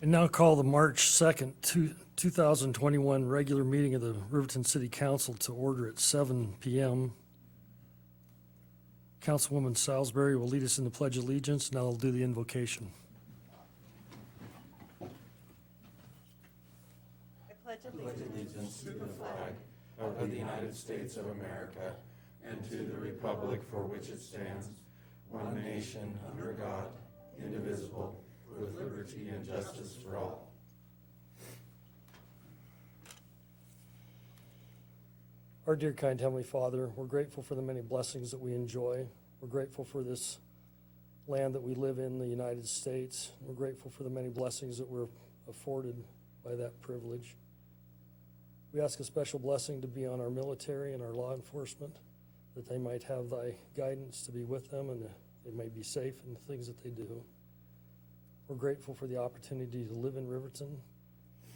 And now call the March 2nd, 2021 regular meeting of the Riverton City Council to order at 7 p.m. Councilwoman Salisbury will lead us in the Pledge of Allegiance, and I'll do the invocation. I pledge allegiance to the flag of the United States of America and to the republic for which it stands, one nation under God, indivisible, with liberty and justice for all. Our dear kind Heavenly Father, we're grateful for the many blessings that we enjoy. We're grateful for this land that we live in, the United States. We're grateful for the many blessings that we're afforded by that privilege. We ask a special blessing to be on our military and our law enforcement, that they might have thy guidance to be with them and they may be safe in the things that they do. We're grateful for the opportunity to live in Riverton.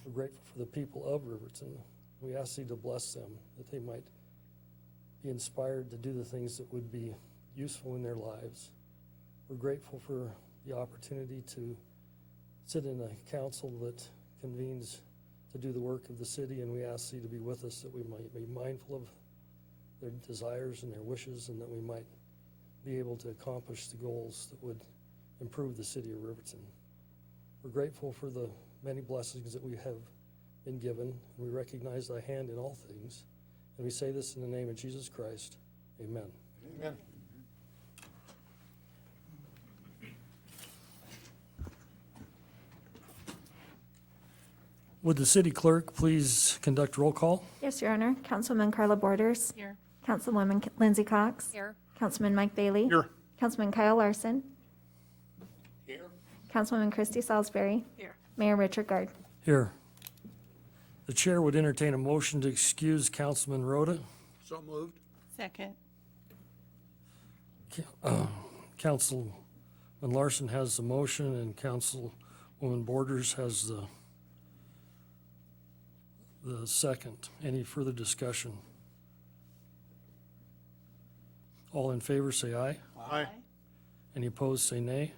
We're grateful for the people of Riverton. We ask thee to bless them, that they might be inspired to do the things that would be useful in their lives. We're grateful for the opportunity to sit in a council that convenes to do the work of the city, and we ask thee to be with us, that we might be mindful of their desires and their wishes, and that we might be able to accomplish the goals that would improve the city of Riverton. We're grateful for the many blessings that we have been given, and we recognize thy hand in all things. And we say this in the name of Jesus Christ. Amen. Amen. Would the city clerk please conduct roll call? Yes, Your Honor. Councilman Carla Borders. Here. Councilwoman Lindsay Cox. Here. Councilman Mike Bailey. Here. Councilman Kyle Larson. Here. Councilwoman Christy Salisbury. Here. Mayor Richard Gard. Here. The chair would entertain a motion to excuse Councilman Rhoda. So moved. Second. Councilman Larson has the motion, and Councilwoman Borders has the second. Any further discussion? All in favor say aye. Aye. Any opposed say nay.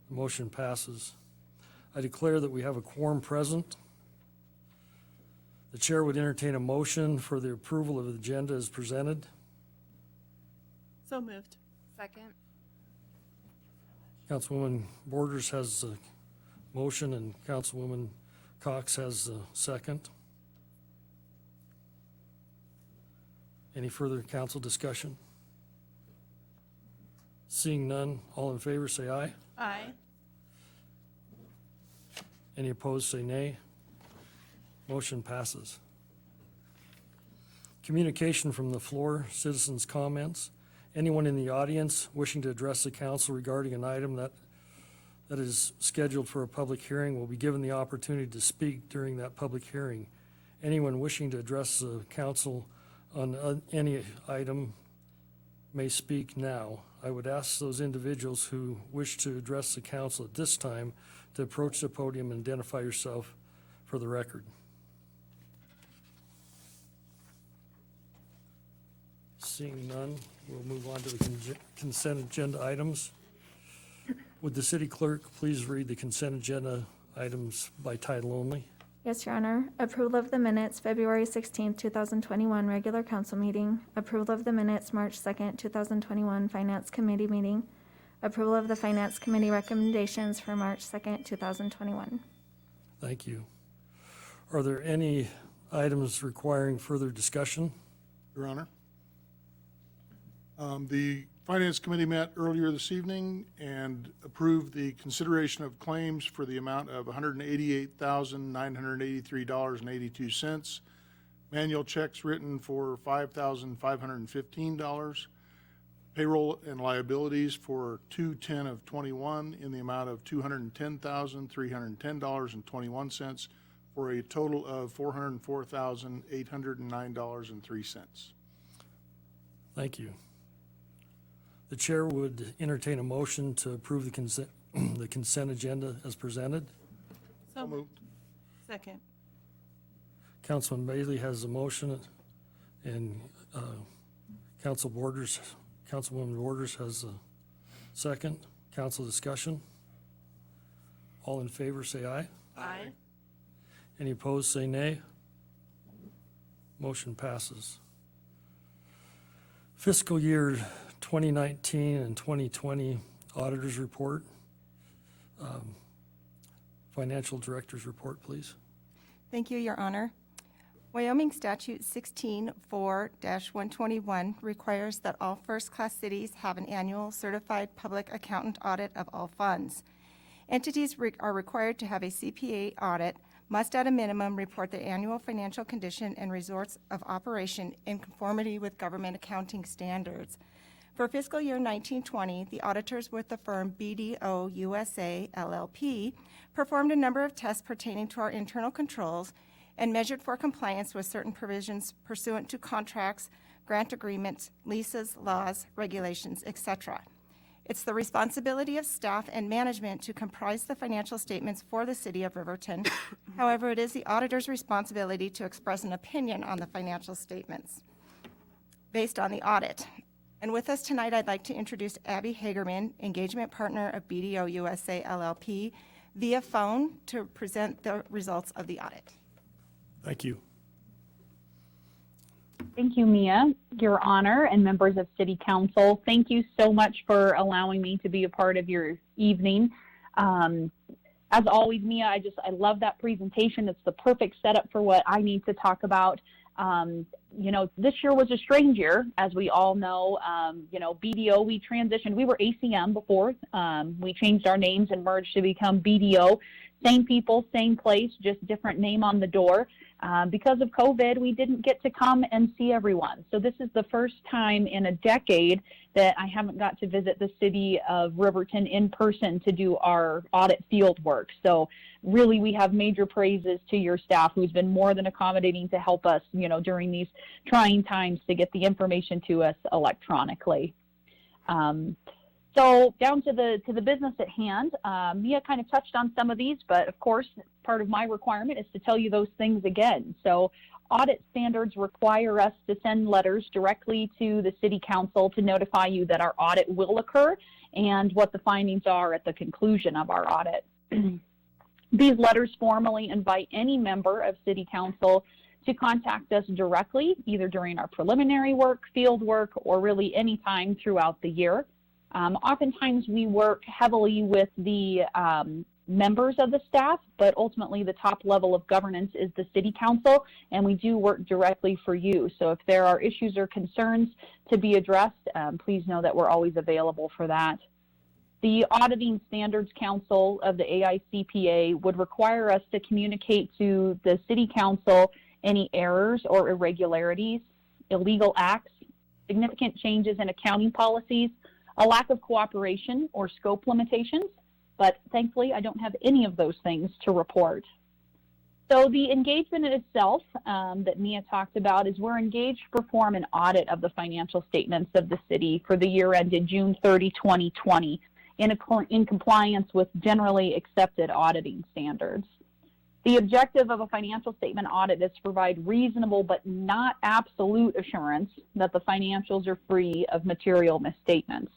The motion passes. I declare that we have a quorum present. The chair would entertain a motion for the approval of the agenda as presented. So moved. Second. Councilwoman Borders has the motion, and Councilwoman Cox has the second. Any further council discussion? Seeing none, all in favor say aye. Aye. Any opposed say nay. Motion passes. Communication from the floor, citizens' comments. Anyone in the audience wishing to address the council regarding an item that is scheduled for a public hearing will be given the opportunity to speak during that public hearing. Anyone wishing to address the council on any item may speak now. I would ask those individuals who wish to address the council at this time to approach the podium and identify yourself for the record. Seeing none, we'll move on to the consent agenda items. Would the city clerk please read the consent agenda items by title only? Yes, Your Honor. Approval of the minutes, February 16, 2021, regular council meeting. Approval of the minutes, March 2nd, 2021, Finance Committee meeting. Approval of the Finance Committee recommendations for March 2nd, 2021. Thank you. Are there any items requiring further discussion? Your Honor. The Finance Committee met earlier this evening and approved the consideration of claims for the amount of $188,983.82. Manual checks written for $5,515. Payroll and liabilities for 2/10 of 21 in the amount of $210,310.21 for a total of $404,809.03. Thank you. The chair would entertain a motion to approve the consent agenda as presented. So moved. Second. Councilman Bailey has the motion, and Councilwoman Borders has the second. Council discussion. All in favor, say aye. Aye. Any opposed, say nay. Motion passes. Fiscal year 2019 and 2020 Auditor's Report. Financial Director's Report, please. Thank you, Your Honor. Wyoming Statute 16-4-121 requires that all first-class cities have an annual certified public accountant audit of all funds. Entities are required to have a CPA audit, must at a minimum report their annual financial condition and results of operation in conformity with government accounting standards. For fiscal year 1920, the auditors with the firm BDO USA LLP performed a number of tests pertaining to our internal controls and measured for compliance with certain provisions pursuant to contracts, grant agreements, leases, laws, regulations, etc. It's the responsibility of staff and management to comprise the financial statements for the City of Riverton. However, it is the auditor's responsibility to express an opinion on the financial statements based on the audit. And with us tonight, I'd like to introduce Abby Hagerman, Engagement Partner of BDO USA LLP, via phone to present the results of the audit. Thank you. Thank you, Mia, Your Honor, and members of City Council. Thank you so much for allowing me to be a part of your evening. As always, Mia, I love that presentation. It's the perfect setup for what I need to talk about. You know, this year was a strange year, as we all know. You know, BDO, we transitioned. We were ACM before. We changed our names and merged to become BDO. Same people, same place, just different name on the door. Because of COVID, we didn't get to come and see everyone. So this is the first time in a decade that I haven't got to visit the city of Riverton in person to do our audit field work. So really, we have major praises to your staff, who's been more than accommodating to help us, you know, during these trying times to get the information to us electronically. So down to the business at hand, Mia kind of touched on some of these, but of course, part of my requirement is to tell you those things again. So audit standards require us to send letters directly to the City Council to notify you that our audit will occur and what the findings are at the conclusion of our audit. These letters formally invite any member of City Council to contact us directly, either during our preliminary work, field work, or really any time throughout the year. Oftentimes we work heavily with the members of the staff, but ultimately the top level of governance is the City Council, and we do work directly for you. So if there are issues or concerns to be addressed, please know that we're always available for that. The Auditing Standards Council of the AICPA would require us to communicate to the City Council any errors or irregularities, illegal acts, significant changes in accounting policies, a lack of cooperation or scope limitations, but thankfully I don't have any of those things to report. So the engagement itself that Mia talked about is we're engaged to perform an audit of the financial statements of the city for the year ended June 30, 2020 in compliance with generally accepted auditing standards. The objective of a financial statement audit is to provide reasonable but not absolute assurance that the financials are free of material misstatements.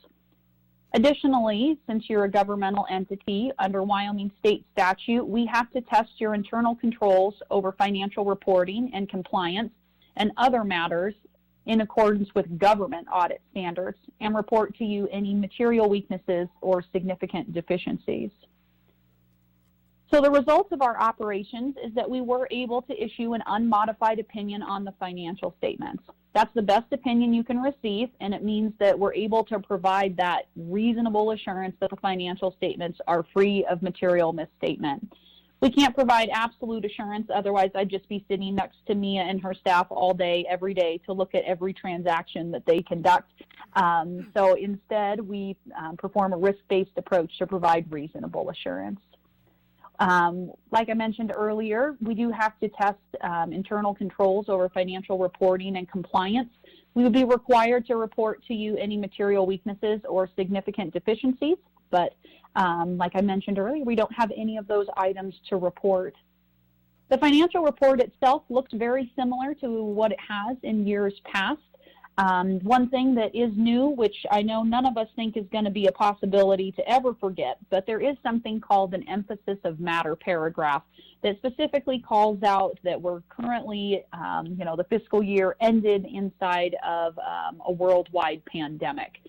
Additionally, since you're a governmental entity under Wyoming state statute, we have to test your internal controls over financial reporting and compliance and other matters in accordance with government audit standards and report to you any material weaknesses or significant deficiencies. So the results of our operations is that we were able to issue an unmodified opinion on the financial statements. That's the best opinion you can receive, and it means that we're able to provide that reasonable assurance that the financial statements are free of material misstatement. We can't provide absolute assurance, otherwise I'd just be sitting next to Mia and her staff all day, every day, to look at every transaction that they conduct. So instead, we perform a risk-based approach to provide reasonable assurance. Like I mentioned earlier, we do have to test internal controls over financial reporting and compliance. We would be required to report to you any material weaknesses or significant deficiencies, but like I mentioned earlier, we don't have any of those items to report. The financial report itself looks very similar to what it has in years past. One thing that is new, which I know none of us think is going to be a possibility to ever forget, but there is something called an emphasis of matter paragraph that specifically calls out that we're currently, the fiscal year ended inside of a worldwide pandemic.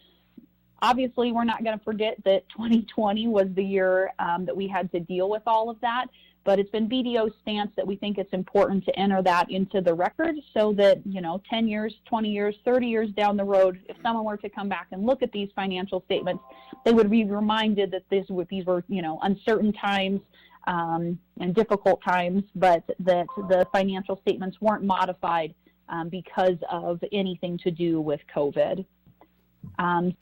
Obviously, we're not going to forget that 2020 was the year that we had to deal with all of that, but it's been BDO's stance that we think it's important to enter that into the record so that, 10 years, 20 years, 30 years down the road, if someone were to come back and look at these financial statements, they would be reminded that these were, uncertain times and difficult times, but that the financial statements weren't modified because of anything to do with COVID.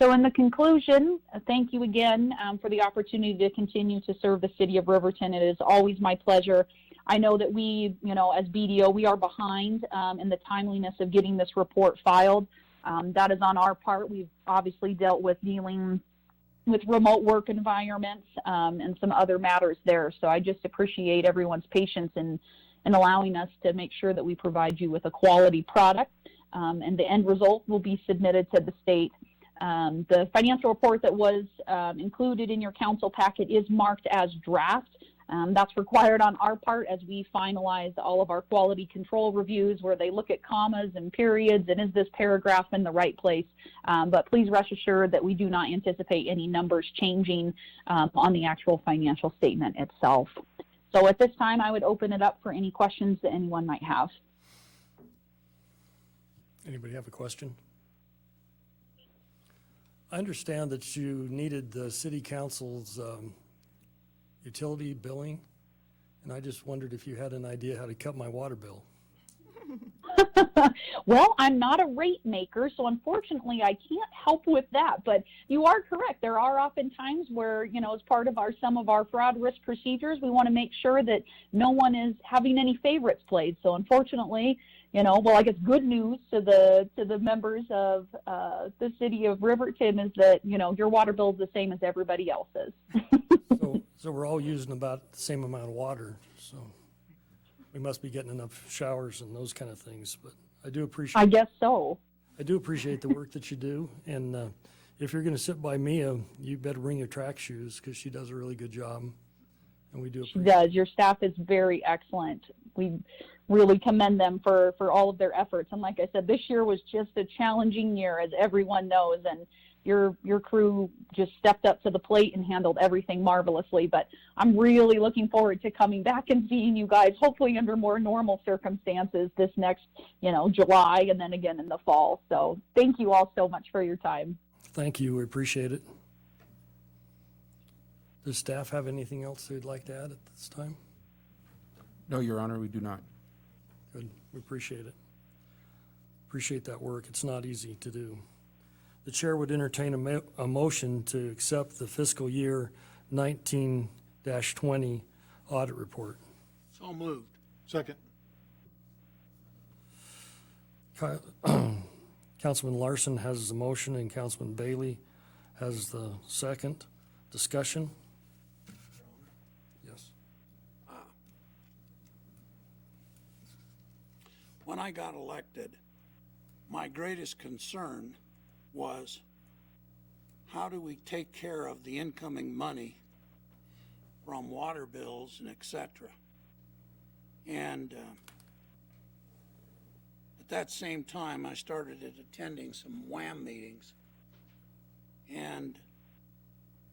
So in the conclusion, thank you again for the opportunity to continue to serve the city of Riverton. It is always my pleasure. I know that we, as BDO, we are behind in the timeliness of getting this report filed. That is on our part. We've obviously dealt with dealing with remote work environments and some other matters there. So I just appreciate everyone's patience in allowing us to make sure that we provide you with a quality product. And the end result will be submitted to the state. The financial report that was included in your council packet is marked as draft. That's required on our part as we finalize all of our quality control reviews where they look at commas and periods and is this paragraph in the right place. But please rest assured that we do not anticipate any numbers changing on the actual financial statement itself. So at this time, I would open it up for any questions that anyone might have. Anybody have a question? I understand that you needed the city council's utility billing, and I just wondered if you had an idea how to cut my water bill. Well, I'm not a rate maker, so unfortunately I can't help with that, but you are correct. There are often times where, as part of some of our fraud risk procedures, we want to make sure that no one is having any favorites played. So unfortunately, I guess good news to the members of the city of Riverton is that, your water bill is the same as everybody else's. So we're all using about the same amount of water, so we must be getting enough showers and those kind of things, but I do appreciate. I guess so. I do appreciate the work that you do, and if you're going to sit by Mia, you better bring your track shoes because she does a really good job, and we do She appreciate does. Your staff is very excellent. We really commend them for all of their efforts. And like I said, this year was just a challenging year, as everyone knows, and your crew just stepped up to the plate and handled everything marvelously. But I'm really looking forward to coming back and seeing you guys, hopefully under more normal circumstances this next, July and then again in the fall. So thank you all so much for your time. Thank you. We appreciate it. Does staff have anything else they'd like to add at this time? No, Your Honor, we do not. Good. We appreciate it. Appreciate that work. It's not easy to do. The chair would entertain a motion to accept the fiscal year 19-20 audit report. So moved. Second. Councilman Larson has the motion and Councilman Bailey has the second. Discussion? Yes. When I got elected, my greatest concern was how do we take care of the incoming money from water bills and et cetera. And at that same time, I started attending some WHAM meetings. And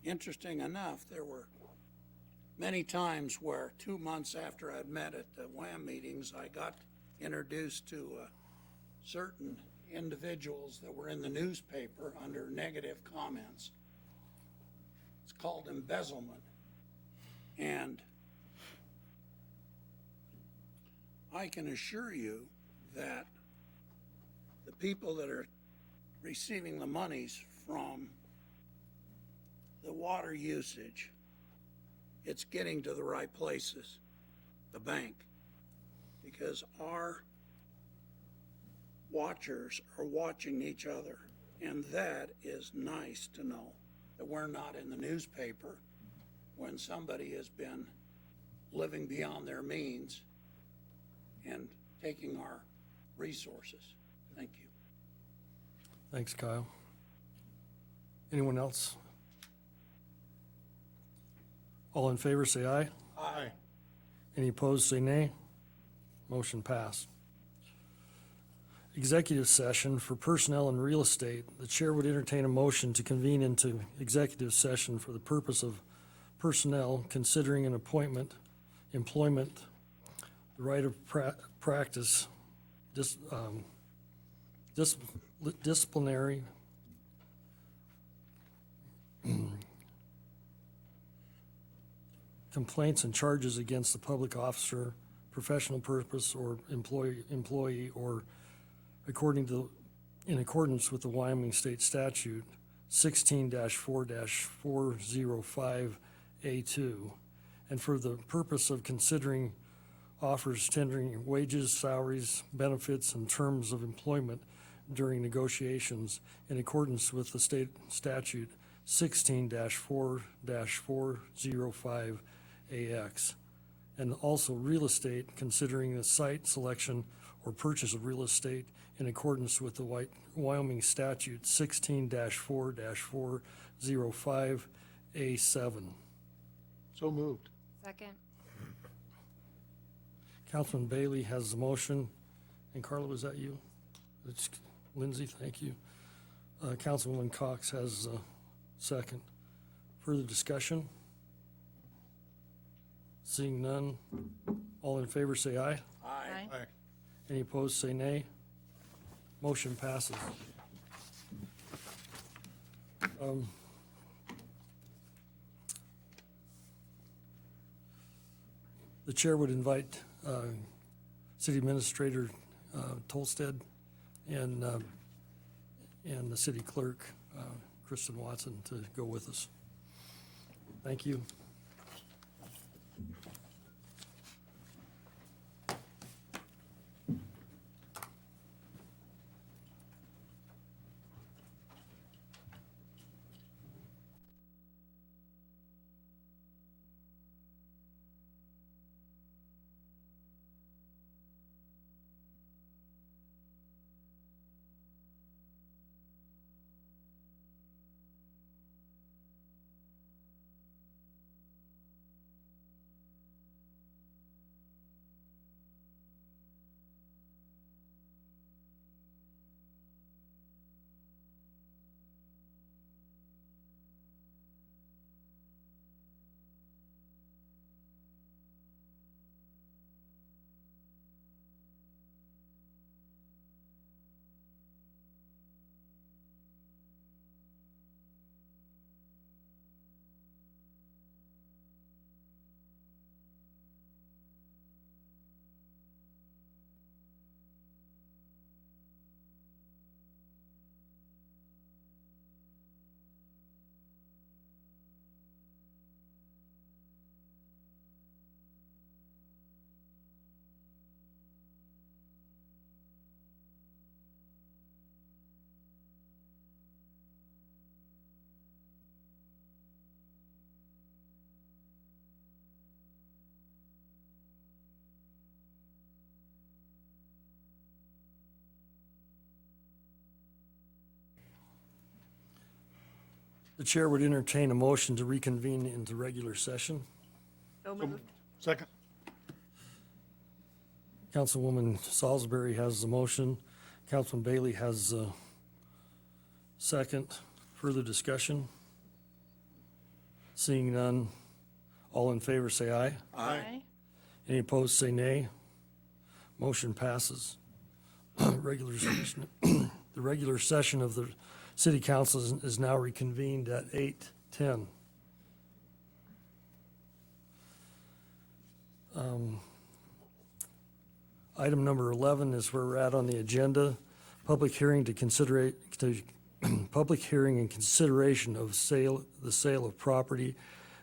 interesting enough, there were many times where 2 months after I'd met at the WHAM meetings, I got introduced to certain individuals that were in the newspaper under negative comments. It's called embezzlement. And I can assure you that the people that are receiving the monies from the water usage, it's getting to the right places, the bank, because our watchers are watching each other, and that is nice to know that we're not in the newspaper when somebody has been living beyond their means and taking our resources. Thank you. Thanks, Kyle. Anyone else? All in favor, say aye. Aye. Any opposed, say nay. Motion passed. Executive session for personnel and real estate. The chair would entertain a motion to convene into executive session for the purpose of personnel, considering an appointment, employment, the right of practice, disciplinary, complaints and charges against the public officer, professional purpose, or employee, or in accordance with the Wyoming State Statute 16-4-405A2, and for the purpose of considering offers tendering wages, salaries, benefits, and terms of employment during negotiations in accordance with the state statute 16-4-405AX, and also real estate, considering the site selection or purchase of real estate in accordance with the Wyoming statute 16-4-405A7. So moved. Second. Councilman Bailey has the motion, and Carla, was that you? It's Lindsay, thank you. Councilwoman Cox has a second. Further discussion? Seeing none, all in favor say aye. Aye. Aye. Any opposed say nay. Motion passes. The chair would invite City Administrator Tolstead and the City Clerk, Kristen Watson, to go with us. Thank you. The chair would entertain a motion to reconvene into regular session. So moved. Second. Councilwoman Salisbury has the motion. Councilman Bailey has the second. Further discussion? Seeing none, all in favor say aye. Aye. Any opposed say nay. Motion passes. Regular session. The regular session of the City Council is now reconvened at 8:10. Item number 11 is where we're at on the agenda. Public hearing public hearing and consideration of the sale of property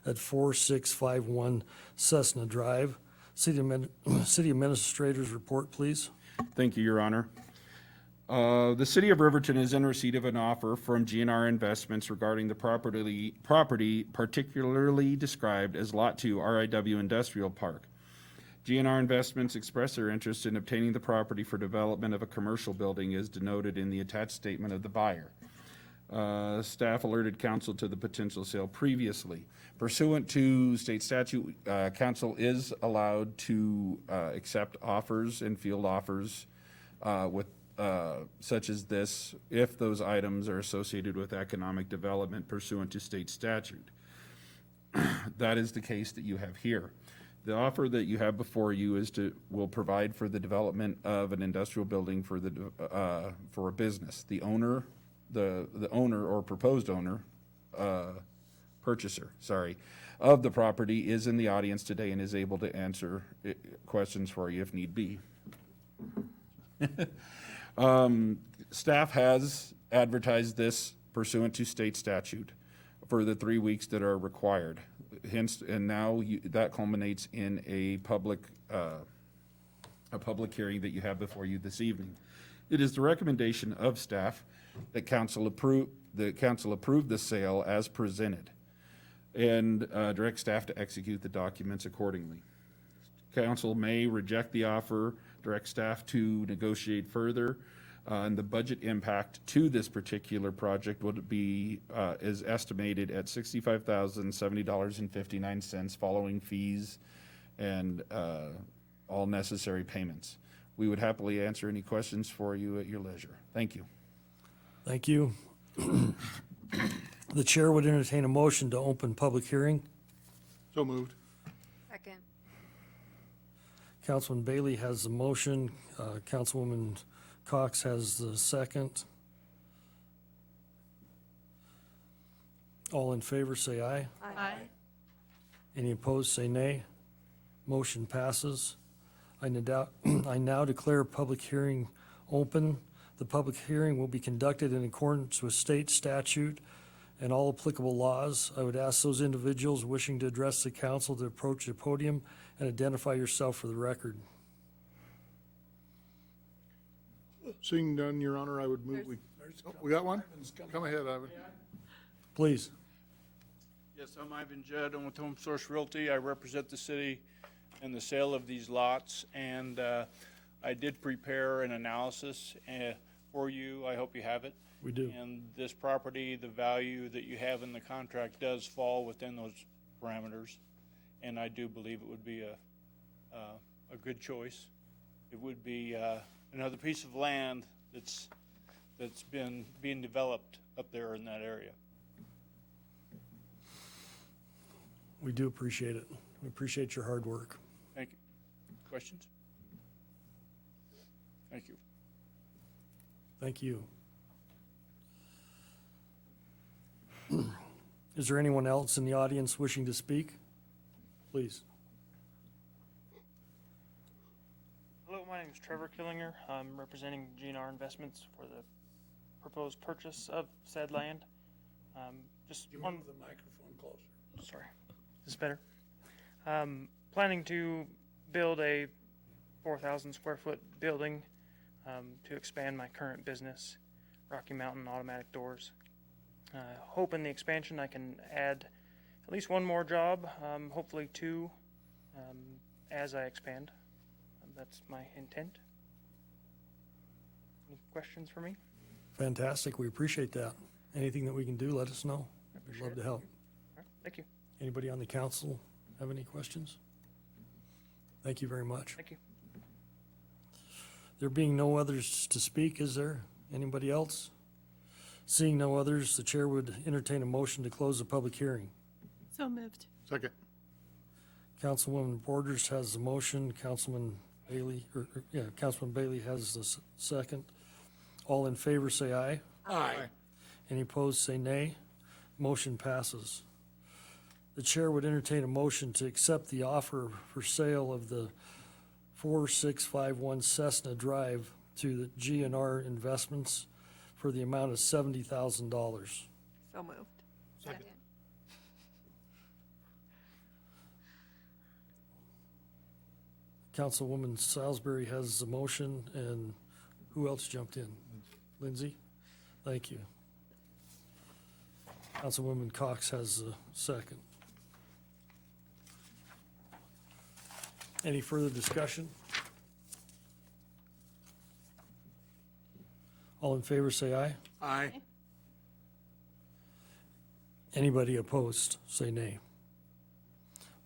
at 4651 CESSNA Drive. City Administrator's report, please. Thank you, Your Honor. The City of Riverton is in receipt of an offer from GNR Investments regarding the property particularly described as Lot 2 RIW Industrial Park. GNR Investments expressed their interest in obtaining the property for development of a commercial building as denoted in the attached statement of the buyer. Staff alerted council to the potential sale previously. Pursuant to state statute, council is allowed to accept offers and field offers with such as this if those items are associated with economic development pursuant to state statute. That is the case that you have here. The offer that you have before you will provide for the development of an industrial building for for a business. The owner or proposed owner, purchaser, sorry, of the property is in the audience today and is able to answer questions for you if need be. Staff has advertised this pursuant to state statute for the 3 weeks that are required. Hence, and now that culminates in a public hearing that you have before you this evening. It is the recommendation of staff that council approve the sale as presented and direct staff to execute the documents accordingly. Council may reject the offer, direct staff to negotiate further, and the budget impact to this particular project would be is estimated at $65,070.59 following fees and all necessary payments. We would happily answer any questions for you at your leisure. Thank you. Thank you. The chair would entertain a motion to open public hearing. So moved. Second. Councilman Bailey has the motion. Councilwoman Cox has the second. All in favor, say aye. Aye. Any opposed, say nay. Motion passes. I now declare a public hearing open. The public hearing will be conducted in accordance with state statute and all applicable laws. I would ask those individuals wishing to address the council to approach the podium and identify yourself for the record. Seeing none, Your Honor, I would move, we got one? Come ahead, Ivan. Please. Yes, I'm Ivan Judd. I'm with Home Source Realty. I represent the city in the sale of these lots, and I did prepare an analysis for you. I hope you have it. We do. And this property, the value that you have in the contract does fall within those parameters, and I do believe it would be a good choice. It would be another piece of land that's been being developed up there in that area. We do appreciate it. We appreciate your hard work. Thank you. Questions? Thank you. Thank you. Is there anyone else in the audience wishing to speak? Please. Hello, my name is Trevor Killinger. I'm representing GNR Investments for the proposed purchase of said land. Just You one. move the microphone closer. Sorry, is this better? Planning to build a 4,000 square foot building to expand my current business, Rocky Mountain Automatic Doors. Hope in the expansion I can add at least one more job, hopefully two, as I expand. That's my intent. Any questions for me? Fantastic. We appreciate that. Anything that we can do, let us know. We'd love to help. All right, thank you. Anybody on the council have any questions? Thank you very much. Thank you. There being no others to speak, is there? Anybody else? Seeing no others, the chair would entertain a motion to close the public hearing. So moved. Second. Councilwoman Borders has the motion. Councilman Bailey has the second. All in favor, say aye. Aye. Any opposed, say nay. Motion passes. The chair would entertain a motion to accept the offer for sale of the 4651 CESSNA Drive to the GNR Investments for the amount of $70,000. So moved. Second. Councilwoman Salisbury has the motion, and who else jumped in? Lindsay? Thank you. Councilwoman Cox has the second. Any further discussion? All in favor, say aye. Aye. Anybody opposed, say nay.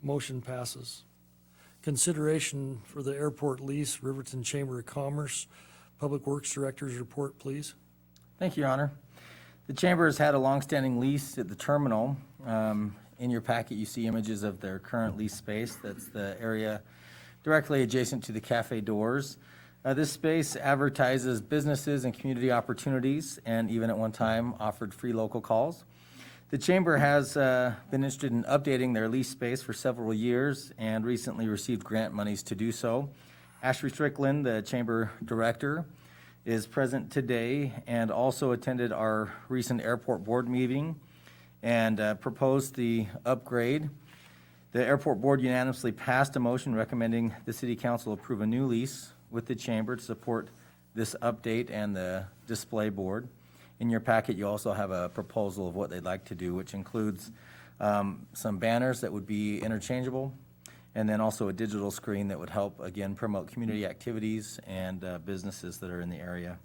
Motion passes. Consideration for the airport lease, Riverton Chamber of Commerce. Public Works Director's report, please. Thank you, Your Honor. The Chamber has had a longstanding lease at the terminal. In your packet, you see images of their current lease space. That's the area directly adjacent to the cafe doors. This space advertises businesses and community opportunities, and even at one time offered free local calls. The Chamber has been interested in updating their lease space for several years and recently received grant monies to do so. Ashley Strickland, the Chamber Director, is present today and also attended our recent airport board meeting and proposed the upgrade. The airport board unanimously passed a motion recommending the City Council approve a new lease with the Chamber to support this update and the display board. In your packet, you also have a proposal of what they'd like to do, which includes some banners that would be interchangeable, and then also a digital screen that would help, again, promote community activities and businesses that are in the area.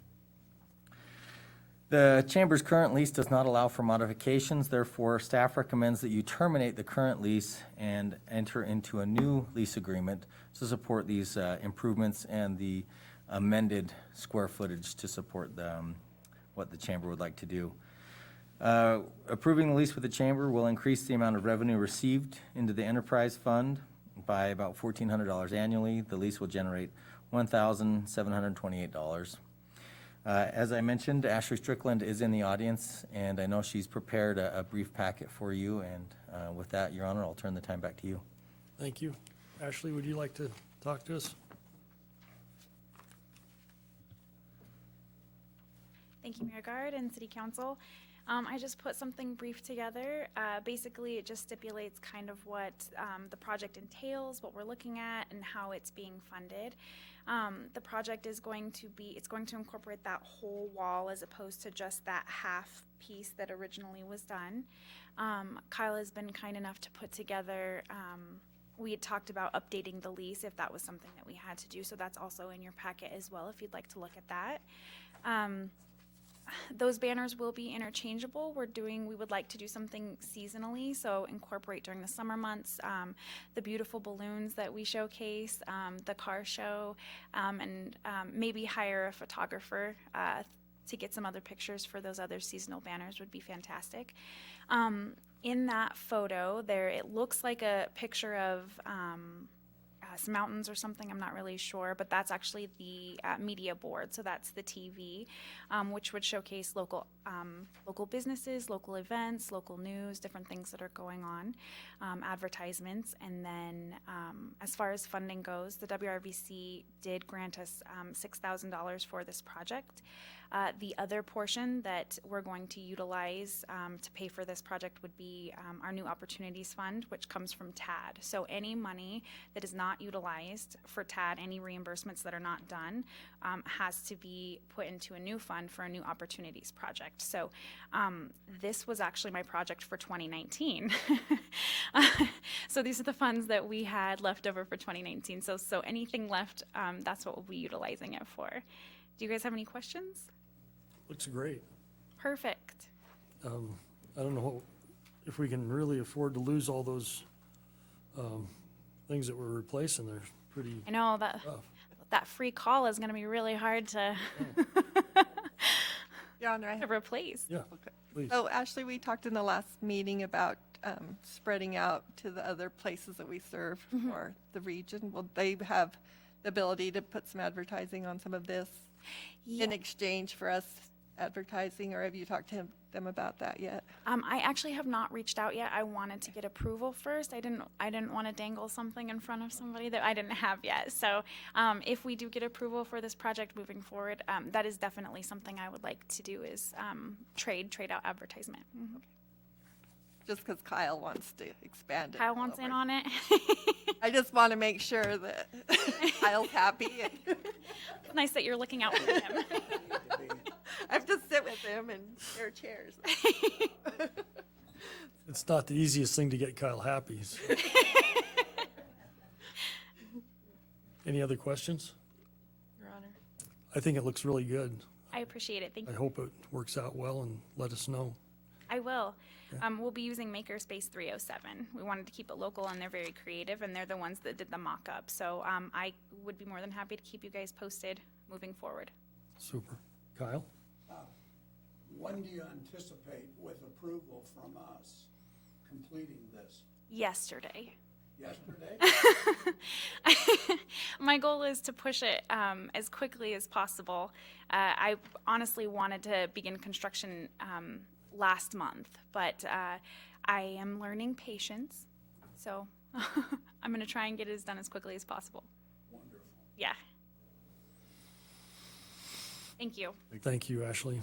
The Chamber's current lease does not allow for modifications. Therefore, staff recommends that you terminate the current lease and enter into a new lease agreement to support these improvements and the amended square footage to support what the Chamber would like to do. Approving the lease with the Chamber will increase the amount of revenue received into the enterprise fund by about $1,400 annually. The lease will generate $1,728. As I mentioned, Ashley Strickland is in the audience, and I know she's prepared a brief packet for you. And with that, Your Honor, I'll turn the time back to you. Thank you. Ashley, would you like to talk to us? Thank you, Mayor Guard and City Council. I just put something brief together. Basically, it just stipulates kind of what the project entails, what we're looking at, and how it's being funded. The project is going to incorporate that whole wall as opposed to just that half piece that originally was done. Kyle has been kind enough to put together, we had talked about updating the lease if that was something that we had to do, so that's also in your packet as well if you'd like to look at that. Those banners will be interchangeable. We would like to do something seasonally, so incorporate during the summer months the beautiful balloons that we showcase, the car show, and maybe hire a photographer to get some other pictures for those other seasonal banners would be fantastic. In that photo, it looks like a picture of some mountains or something, I'm not really sure, but that's actually the media board, so that's the TV, which would showcase local businesses, local events, local news, different things that are going on, advertisements. And then as far as funding goes, the WRVC did grant us $6,000 for this project. The other portion that we're going to utilize to pay for this project would be our New Opportunities Fund, which comes from TAD. So any money that is not utilized for TAD, any reimbursements that are not done, has to be put into a new fund for a New Opportunities project. So this was actually my project for 2019. So these are the funds that we had left over for 2019. So anything left, that's what we'll be utilizing it for. Do you guys have any questions? Looks great. Perfect. I don't know if we can really afford to lose all those things that we're replacing. They're pretty I know tough. that free call is going to be really hard to Your Honor, to replace. Yeah, please. So Ashley, we talked in the last meeting about spreading out to the other places that we serve for the region. Will they have the ability to put some advertising on some of this in exchange for us advertising, or have you talked to them about that yet? I actually have not reached out yet. I wanted to get approval first. I didn't want to dangle something in front of somebody that I didn't have yet. So if we do get approval for this project moving forward, that is definitely something I would like to do is trade out advertisement. Mm-hmm. Just because Kyle wants to expand it. Kyle wants in on it. I just want to make sure that Kyle's happy. It's nice that you're looking out for him. I have to sit with him and share chairs. It's not the easiest thing to get Kyle happy. So. Any other questions? Your Honor. I think it looks really good. I appreciate it. Thank I you. hope it works out well, and let us know. I will. We'll be using Makerspace 307. We wanted to keep it local, and they're very creative, and they're the ones that did the mock-up. So I would be more than happy to keep you guys posted moving forward. Super. Kyle? When do you anticipate with approval from us completing this? Yesterday. Yesterday? My goal is to push it as quickly as possible. I honestly wanted to begin construction last month, but I am learning patience, so I'm going to try and get it done as quickly as possible. Wonderful. Yeah. Thank you. Thank you, Ashley.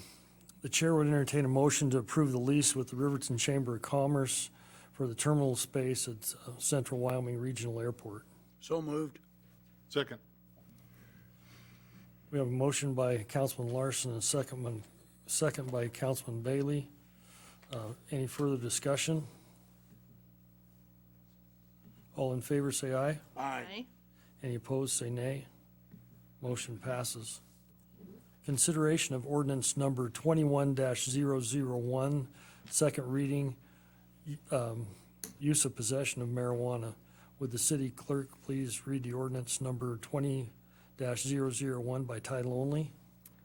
The chair would entertain a motion to approve the lease with the Riverton Chamber of Commerce for the terminal space at Central Wyoming Regional Airport. So moved. Second. We have a motion by Councilman Larson and a second by Councilman Bailey. Any further discussion? All in favor, say aye. Aye. Any opposed, say nay. Motion passes. Consideration of ordinance number 21-001, second reading, use of possession of marijuana. Would the city clerk please read the ordinance number 20-001 by title only?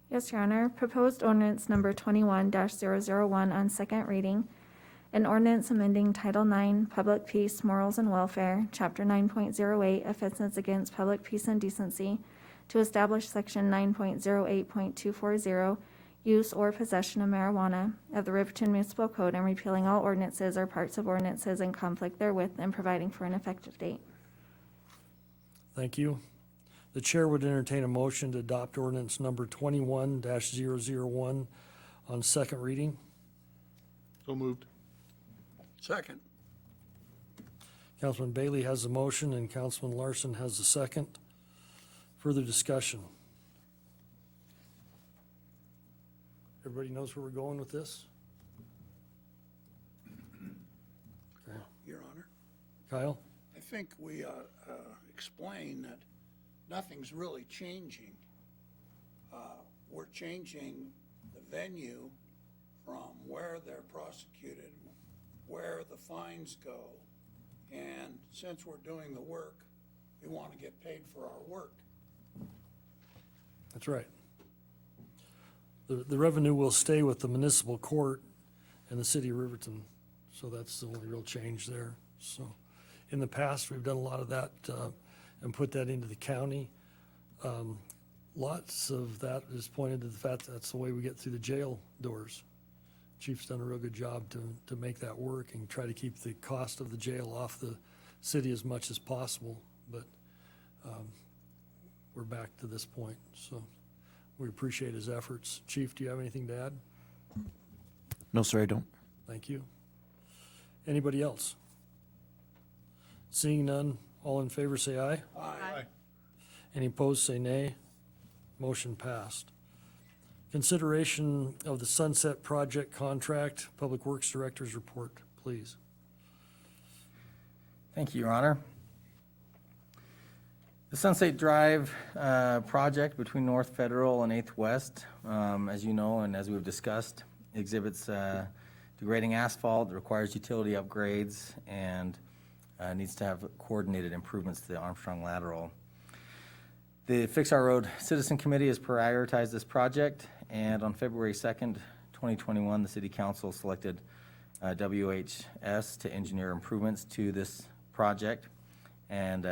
Yes, Your Honor. Proposed ordinance number 21-001 on second reading. An ordinance amending Title IX, Public Peace, Morals, and Welfare, Chapter 9.08, Offenses Against Public Peace and Decency, to establish Section 9.08.240, use or possession of marijuana of the Riverton Municipal Code, and repealing all ordinances or parts of ordinances in conflict therewith, and providing for an effective date. Thank you. The chair would entertain a motion to adopt ordinance number 21-001 on second reading. So moved. Second. Councilman Bailey has the motion and Councilman Larson has the second. Further discussion? Everybody knows where we're going with this? Okay. Your Honor, Kyle? I think we explain that nothing's really changing. We're changing the venue from where they're prosecuted, where the fines go, and since we're doing the work, we want to get paid for our work. That's right. The revenue will stay with the municipal court and the city of Riverton, so that's the only real change there. So, in the past, we've done a lot of that and put that into the county. Lots of that is pointed to the fact that that's the way we get through the jail doors. Chief's done a real good job to make that work and try to keep the cost of the jail off the city as much as possible, but we're back to this point, so we appreciate his efforts. Chief, do you have anything to add? No, sir, I don't. Thank you. Anybody else? Seeing none, all in favor say aye. Aye. Any opposed say nay. Motion passed. Consideration of the Sunset Project Contract, Public Works Director's Report, please. Thank you, Your Honor. The Sunset Drive project between North Federal and 8th West, as you know and as we've discussed, exhibits degrading asphalt, requires utility upgrades, and needs to have coordinated improvements to the Armstrong Lateral. The Fix Our Road Citizen Committee has prioritized this project, and on February 2nd, 2021, the City Council selected WHS to engineer improvements to this project, and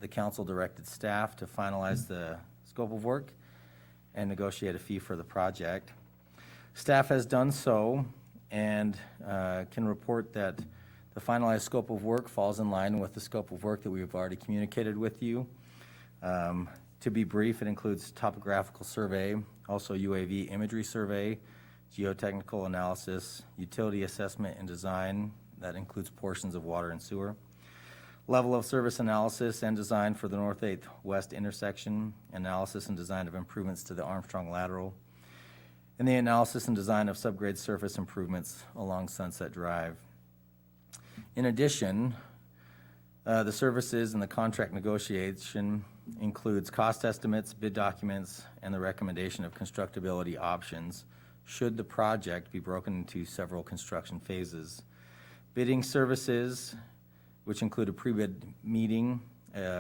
the council directed staff to finalize the scope of work and negotiate a fee for the project. Staff has done so and can report that the finalized scope of work falls in line with the scope of work that we have already communicated with you. To be brief, it includes topographical survey, also UAV imagery survey, geotechnical analysis, utility assessment and design, that includes portions of water and sewer, level of service analysis and design for the North 8th West intersection, analysis and design of improvements to the Armstrong Lateral, and the analysis and design of subgrade surface improvements along Sunset Drive. In addition, the services and the contract negotiation includes cost estimates, bid documents, and the recommendation of constructability options should the project be broken into several construction phases. Bidding services, which include a pre-bid meeting,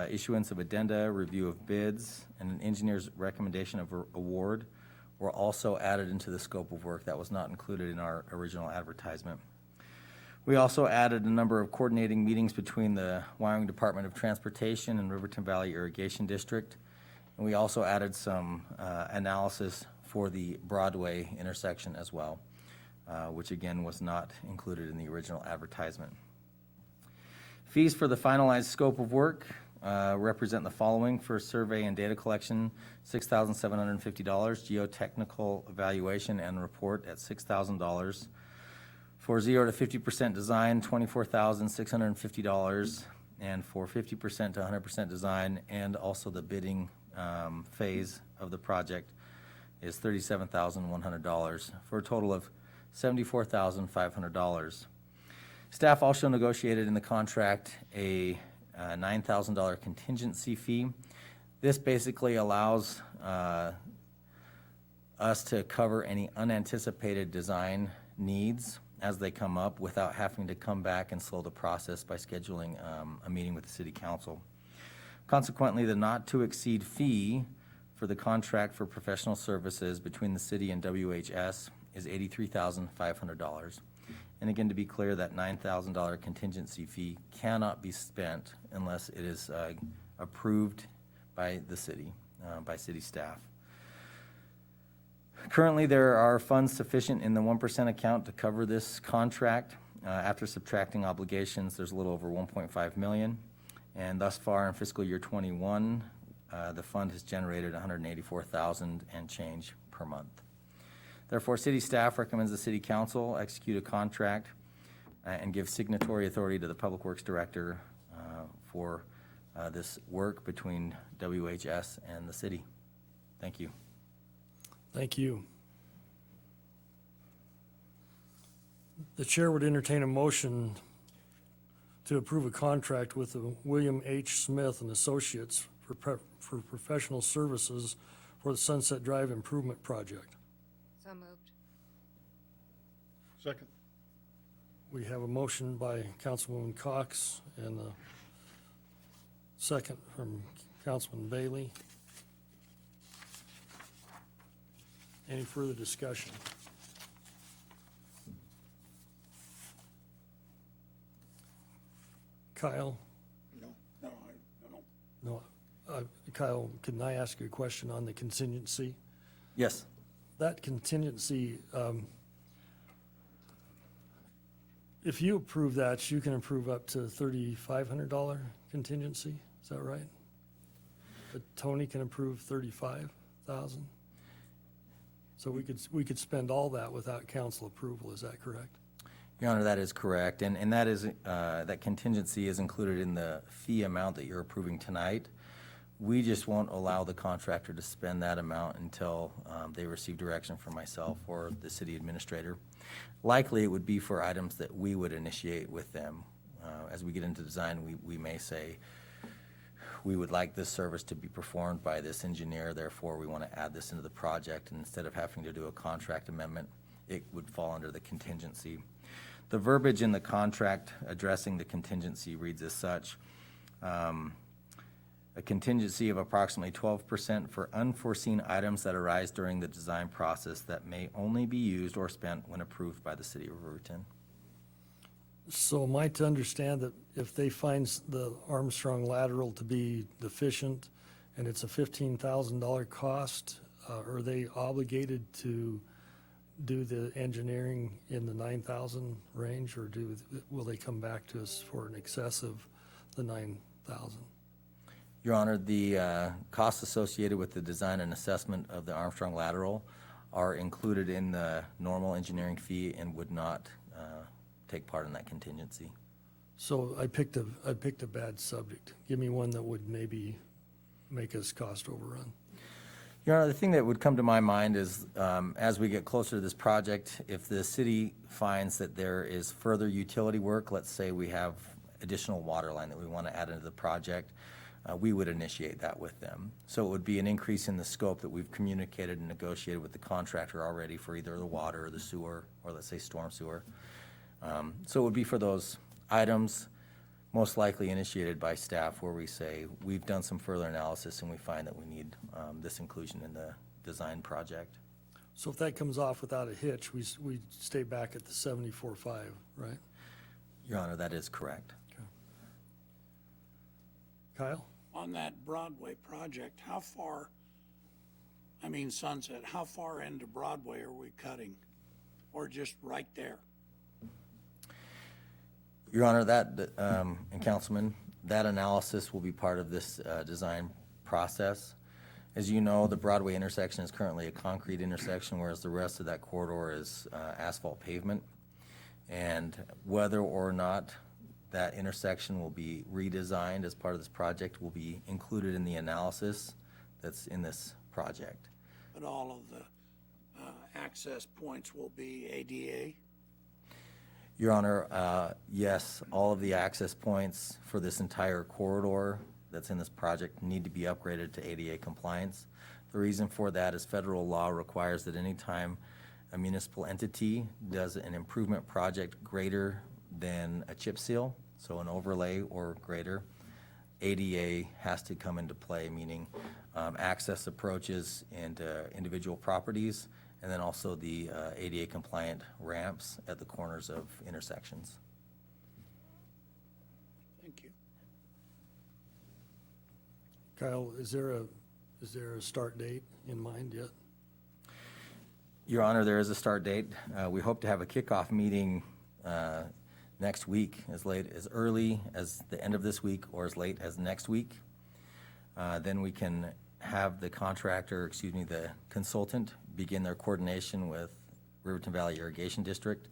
issuance of addenda, review of bids, and an engineer's recommendation of award, were also added into the scope of work. That was not included in our original advertisement. We also added a number of coordinating meetings between the Wyoming Department of Transportation and Riverton Valley Irrigation District. And we also added some analysis for the Broadway intersection as well, which again was not included in the original advertisement. Fees for the finalized scope of work represent the following: for survey and data collection, $6,750, geotechnical evaluation and report at $6,000, for 0 to 50% design, $24,650, and for 50% to 100% design and also the bidding phase of the project is $37,100, for a total of $74,500. Staff also negotiated in the contract a $9,000 contingency fee. This basically allows us to cover any unanticipated design needs as they come up without having to come back and slow the process by scheduling a meeting with the city council. Consequently, the not-to-exceed fee for the contract for professional services between the city and WHS is $83,500. And again, to be clear, that $9,000 contingency fee cannot be spent unless it is approved by the city, by city staff. Currently, there are funds sufficient in the 1% account to cover this contract. After subtracting obligations, there's a little over $1.5 million. And thus far in fiscal year 21, the fund has generated $184,000 and change per month. Therefore, city staff recommends the city council execute a contract and give signatory authority to the Public Works Director for this work between WHS and the city. Thank you. Thank you. The chair would entertain a motion to approve a contract with William H. Smith and Associates for professional services for the Sunset Drive Improvement Project. So moved. Second. We have a motion by Councilwoman Cox and a second from Councilman Bailey. Any further discussion? Kyle? No, No. Kyle, can I ask you a question on the contingency? Yes. That contingency, if you approve that, you can approve up to $3,500 contingency, is that right? But Tony can approve $35,000? So we could spend all that without council approval, is that correct? Your Honor, that is correct, and that is, that contingency is included in the fee amount that you're approving tonight. We just won't allow the contractor to spend that amount until they receive direction from myself or the city administrator. Likely, it would be for items that we would initiate with them. As we get into design, we may say, we would like this service to be performed by this engineer, therefore we want to add this into the project, and instead of having to do a contract amendment, it would fall under the contingency. The verbiage in the contract addressing the contingency reads as such: a contingency of approximately 12% for unforeseen items that arise during the design process that may only be used or spent when approved by the city of Riverton. So am I to understand that if they find the Armstrong lateral to be deficient and it's a $15,000 cost, are they obligated to do the engineering in the 9,000 range, or will they come back to us for an excess of the 9,000? Your Honor, the costs associated with the design and assessment of the Armstrong lateral are included in the normal engineering fee and would not take part in that contingency. So I picked a bad subject. Give me one that would maybe make us cost overrun. Your Honor, the thing that would come to my mind is, as we get closer to this project, if the city finds that there is further utility work, let's say we have additional water line that we want to add into the project, we would initiate that with them. So it would be an increase in the scope that we've communicated and negotiated with the contractor already for either the water or the sewer, or let's say storm sewer. So it would be for those items most likely initiated by staff where we say, we've done some further analysis and we find that we need this inclusion in the design project. So if that comes off without a hitch, we stay back at the 74.5, right? Your Honor, that is correct. Kyle? On that Broadway project, how far, Sunset, how far into Broadway are we cutting? Or just right there? Your Honor, that, and Councilman, that analysis will be part of this design process. As you know, the Broadway intersection is currently a concrete intersection, whereas the rest of that corridor is asphalt pavement. And whether or not that intersection will be redesigned as part of this project will be included in the analysis that's in this project. But all of the access points will be ADA? Your Honor, yes, all of the access points for this entire corridor that's in this project need to be upgraded to ADA compliance. The reason for that is federal law requires that any time a municipal entity does an improvement project greater than a chip seal, so an overlay or greater, ADA has to come into play, meaning access approaches into individual properties, and then also the ADA compliant ramps at the corners of intersections. Thank you. Kyle, is there a start date in mind yet? Your Honor, there is a start date. We hope to have a kickoff meeting next week, as early as the end of this week or as late as next week. Then we can have the the consultant begin their coordination with Riverton Valley Irrigation District,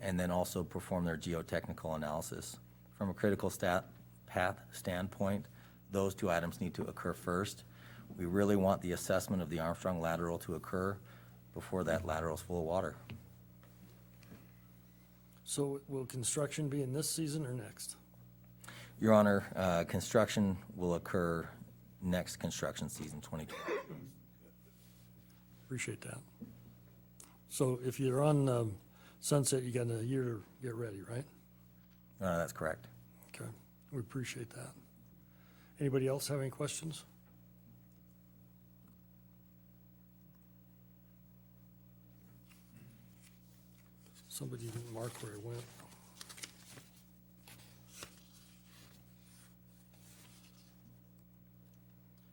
and then also perform their geotechnical analysis. From a critical path standpoint, those two items need to occur first. We really want the assessment of the Armstrong lateral to occur before that lateral is full of water. So will construction be in this season or next? Your Honor, construction will occur next construction season, 2020. Appreciate that. So if you're on Sunset, you got a year to get ready, right? That's correct. Okay, we appreciate that. Anybody else have any questions? Somebody didn't mark where it went.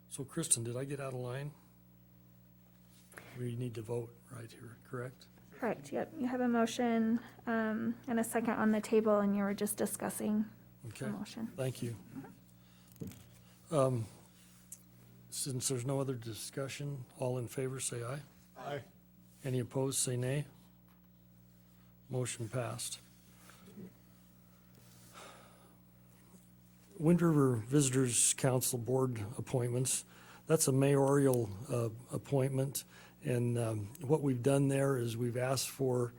So Kristen, did I get out of line? We need to vote right here, correct? Correct, yep. You have a motion and a second on the table, and you were just discussing the Okay, motion. thank you. Since there's no other discussion, all in favor, say aye. Aye. Any opposed, say nay. Motion passed. Wind River Visitors Council Board appointments. That's a mayoral appointment. And what we've done there is we've asked for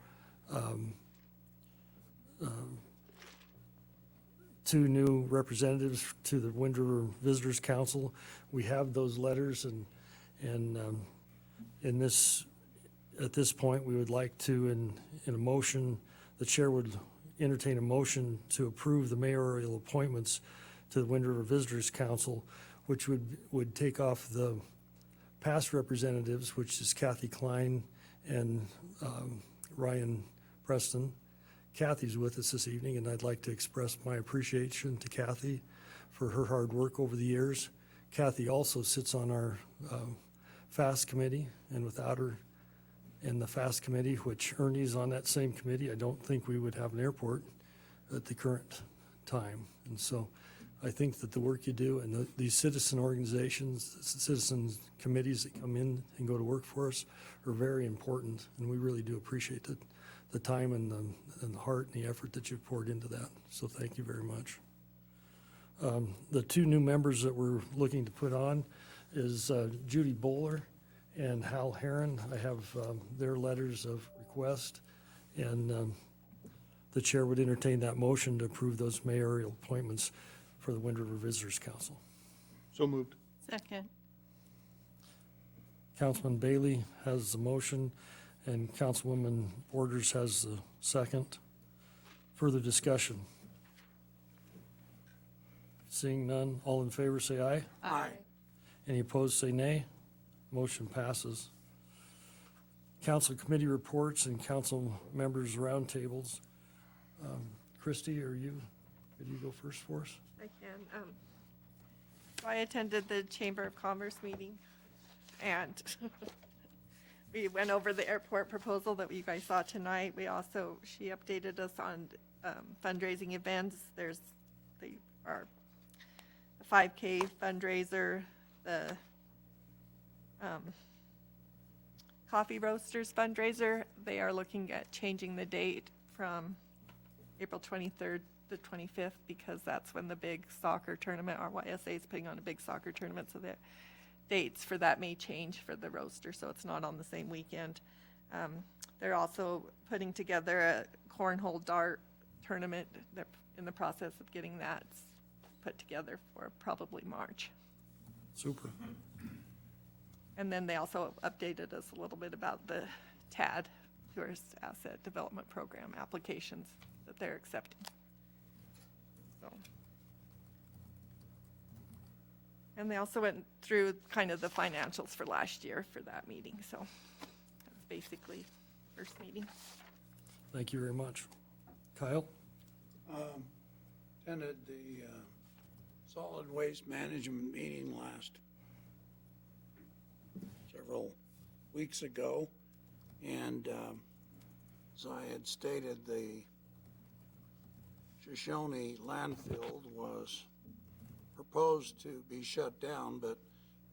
two new representatives to the Wind River Visitors Council. We have those letters, and at this point, we would like to, in a motion, the chair would entertain a motion to approve the mayoral appointments to the Wind River Visitors Council, which would take off the past representatives, which is Kathy Klein and Ryan Preston. Kathy's with us this evening, and I'd like to express my appreciation to Kathy for her hard work over the years. Kathy also sits on our FAST committee, and without her in the FAST committee, which Ernie's on that same committee, I don't think we would have an airport at the current time. And so I think that the work you do and these citizen organizations, citizen committees that come in and go to work for us are very important, and we really do appreciate the time and the heart and the effort that you've poured into that. So thank you very much. The two new members that we're looking to put on is Judy Bowler and Hal Heron. I have their letters of request, and the chair would entertain that motion to approve those mayoral appointments for the Wind River Visitors Council. So moved. Second. Councilman Bailey has the motion, and Councilwoman Borders has the second. Further discussion? Seeing none, all in favor say aye. Aye. Any opposed say nay. Motion passes. Council committee reports and council members' roundtables. Christie, could you go first for us? I can. So I attended the Chamber of Commerce meeting, and we went over the airport proposal that you guys saw tonight. She updated us on fundraising events. There's the 5K fundraiser, the Coffee Roasters fundraiser. They are looking at changing the date from April 23rd to 25th because that's when the big soccer tournament, RYSA is putting on a big soccer tournament, so the dates for that may change for the roaster, so it's not on the same weekend. They're also putting together a cornhole dart tournament. They're in the process of getting that put together for probably March. Super. And then they also updated us a little bit about the TAD, Tourist Asset Development Program applications that they're accepting. So. And they also went through kind of the financials for last year for that meeting, so that's basically first meeting. Thank you very much. Kyle? Attended the solid waste management meeting several weeks ago, and as I had stated, the Shoshone landfill was proposed to be shut down, but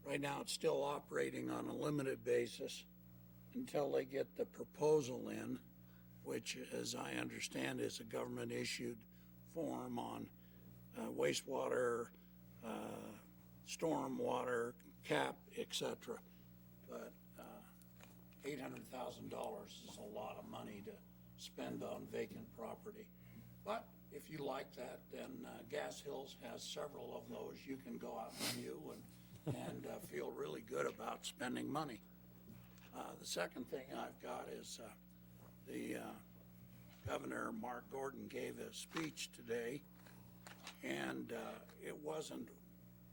right now it's still operating on a limited basis until they get the proposal in, which, as I understand, is a government-issued form on wastewater, stormwater, cap, etc. But $800,000 is a lot of money to spend on vacant property. But if you like that, then Gas Hills has several of those. You can go out and view and feel really good about spending money. The second thing I've got is the Governor Mark Gordon gave a speech today, and it wasn't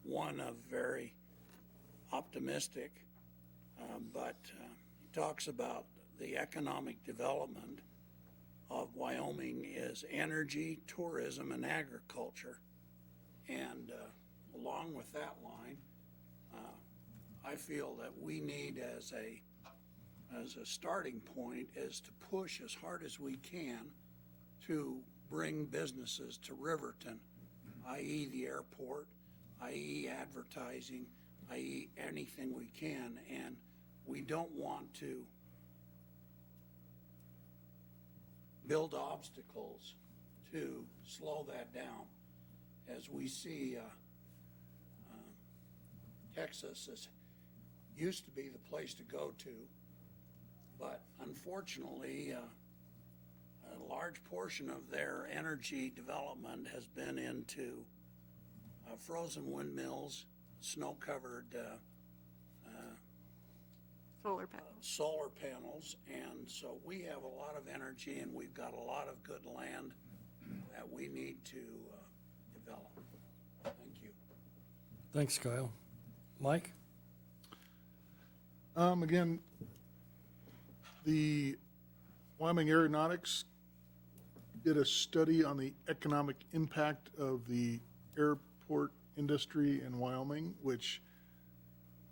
one of very optimistic, but he talks about the economic development of Wyoming is energy, tourism, and agriculture. And along with that line, I feel that we need as a starting point is to push as hard as we can to bring businesses to Riverton, i.e. the airport, i.e. advertising, i.e. anything we can. And we don't want to build obstacles to slow that down. As we see, Texas used to be the place to go to, but unfortunately, a large portion of their energy development has been into frozen windmills, snow-covered solar panels, and so we have a lot of energy and we've got a lot of good land that we need to develop. Thank you. Thanks, Kyle. Mike? Again, the Wyoming Aeronautics did a study on the economic impact of the airport industry in Wyoming, which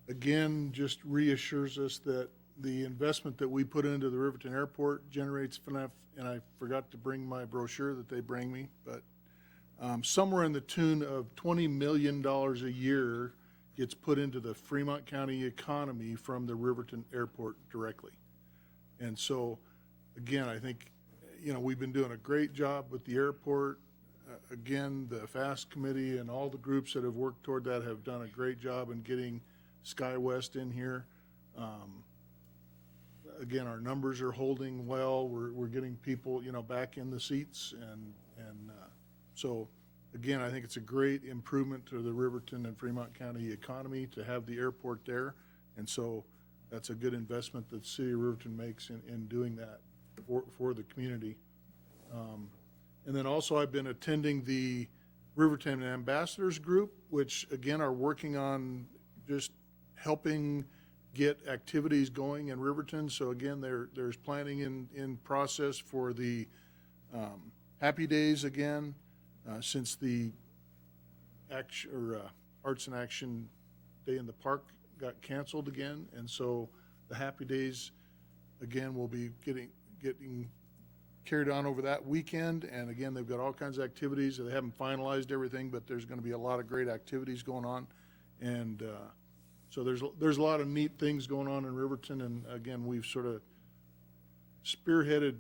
again just reassures us that the investment that we put into the Riverton Airport generates enough, and I forgot to bring my brochure that they bring me, but somewhere in the tune of $20 million a year gets put into the Fremont County economy from the Riverton Airport directly. And so, again, I think, we've been doing a great job with the airport. Again, the FAST committee and all the groups that have worked toward that have done a great job in getting SkyWest in here. Again, our numbers are holding well. We're getting people, back in the seats, and so again, I think it's a great improvement to the Riverton and Fremont County economy to have the airport there. And so that's a good investment that the city of Riverton makes in doing that for the community. And then also I've been attending the Riverton Ambassadors Group, which again are working on just helping get activities going in Riverton. So again, there's planning in process for the Happy Days again, since the Arts and Action Day in the Park got canceled again. And so the Happy Days again will be getting carried on over that weekend. And again, they've got all kinds of activities. They haven't finalized everything, but there's going to be a lot of great activities going on. And so there's a lot of neat things going on in Riverton. And again, we've sort of spearheaded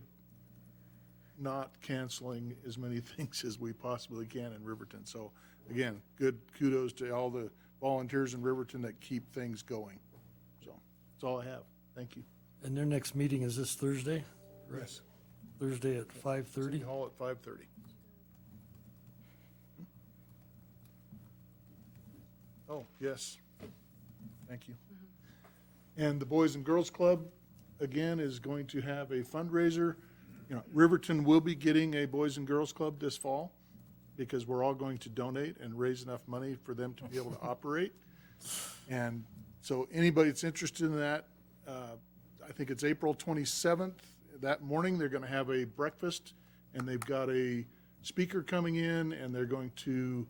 not canceling as many things as we possibly can in Riverton. So again, good kudos to all the volunteers in Riverton that keep things going. So that's all I have. Thank you. And their next meeting is this Thursday? Yes. Thursday at 5:30? City Hall at 5:30. Oh, yes. Thank you. And the Boys and Girls Club, again, is going to have a fundraiser. You know, Riverton will be getting a Boys and Girls Club this fall because we're all going to donate and raise enough money for them to be able to operate. And so anybody that's interested in that, I think it's April 27th. That morning, they're going to have a breakfast, and they've got a speaker coming in, and they're going to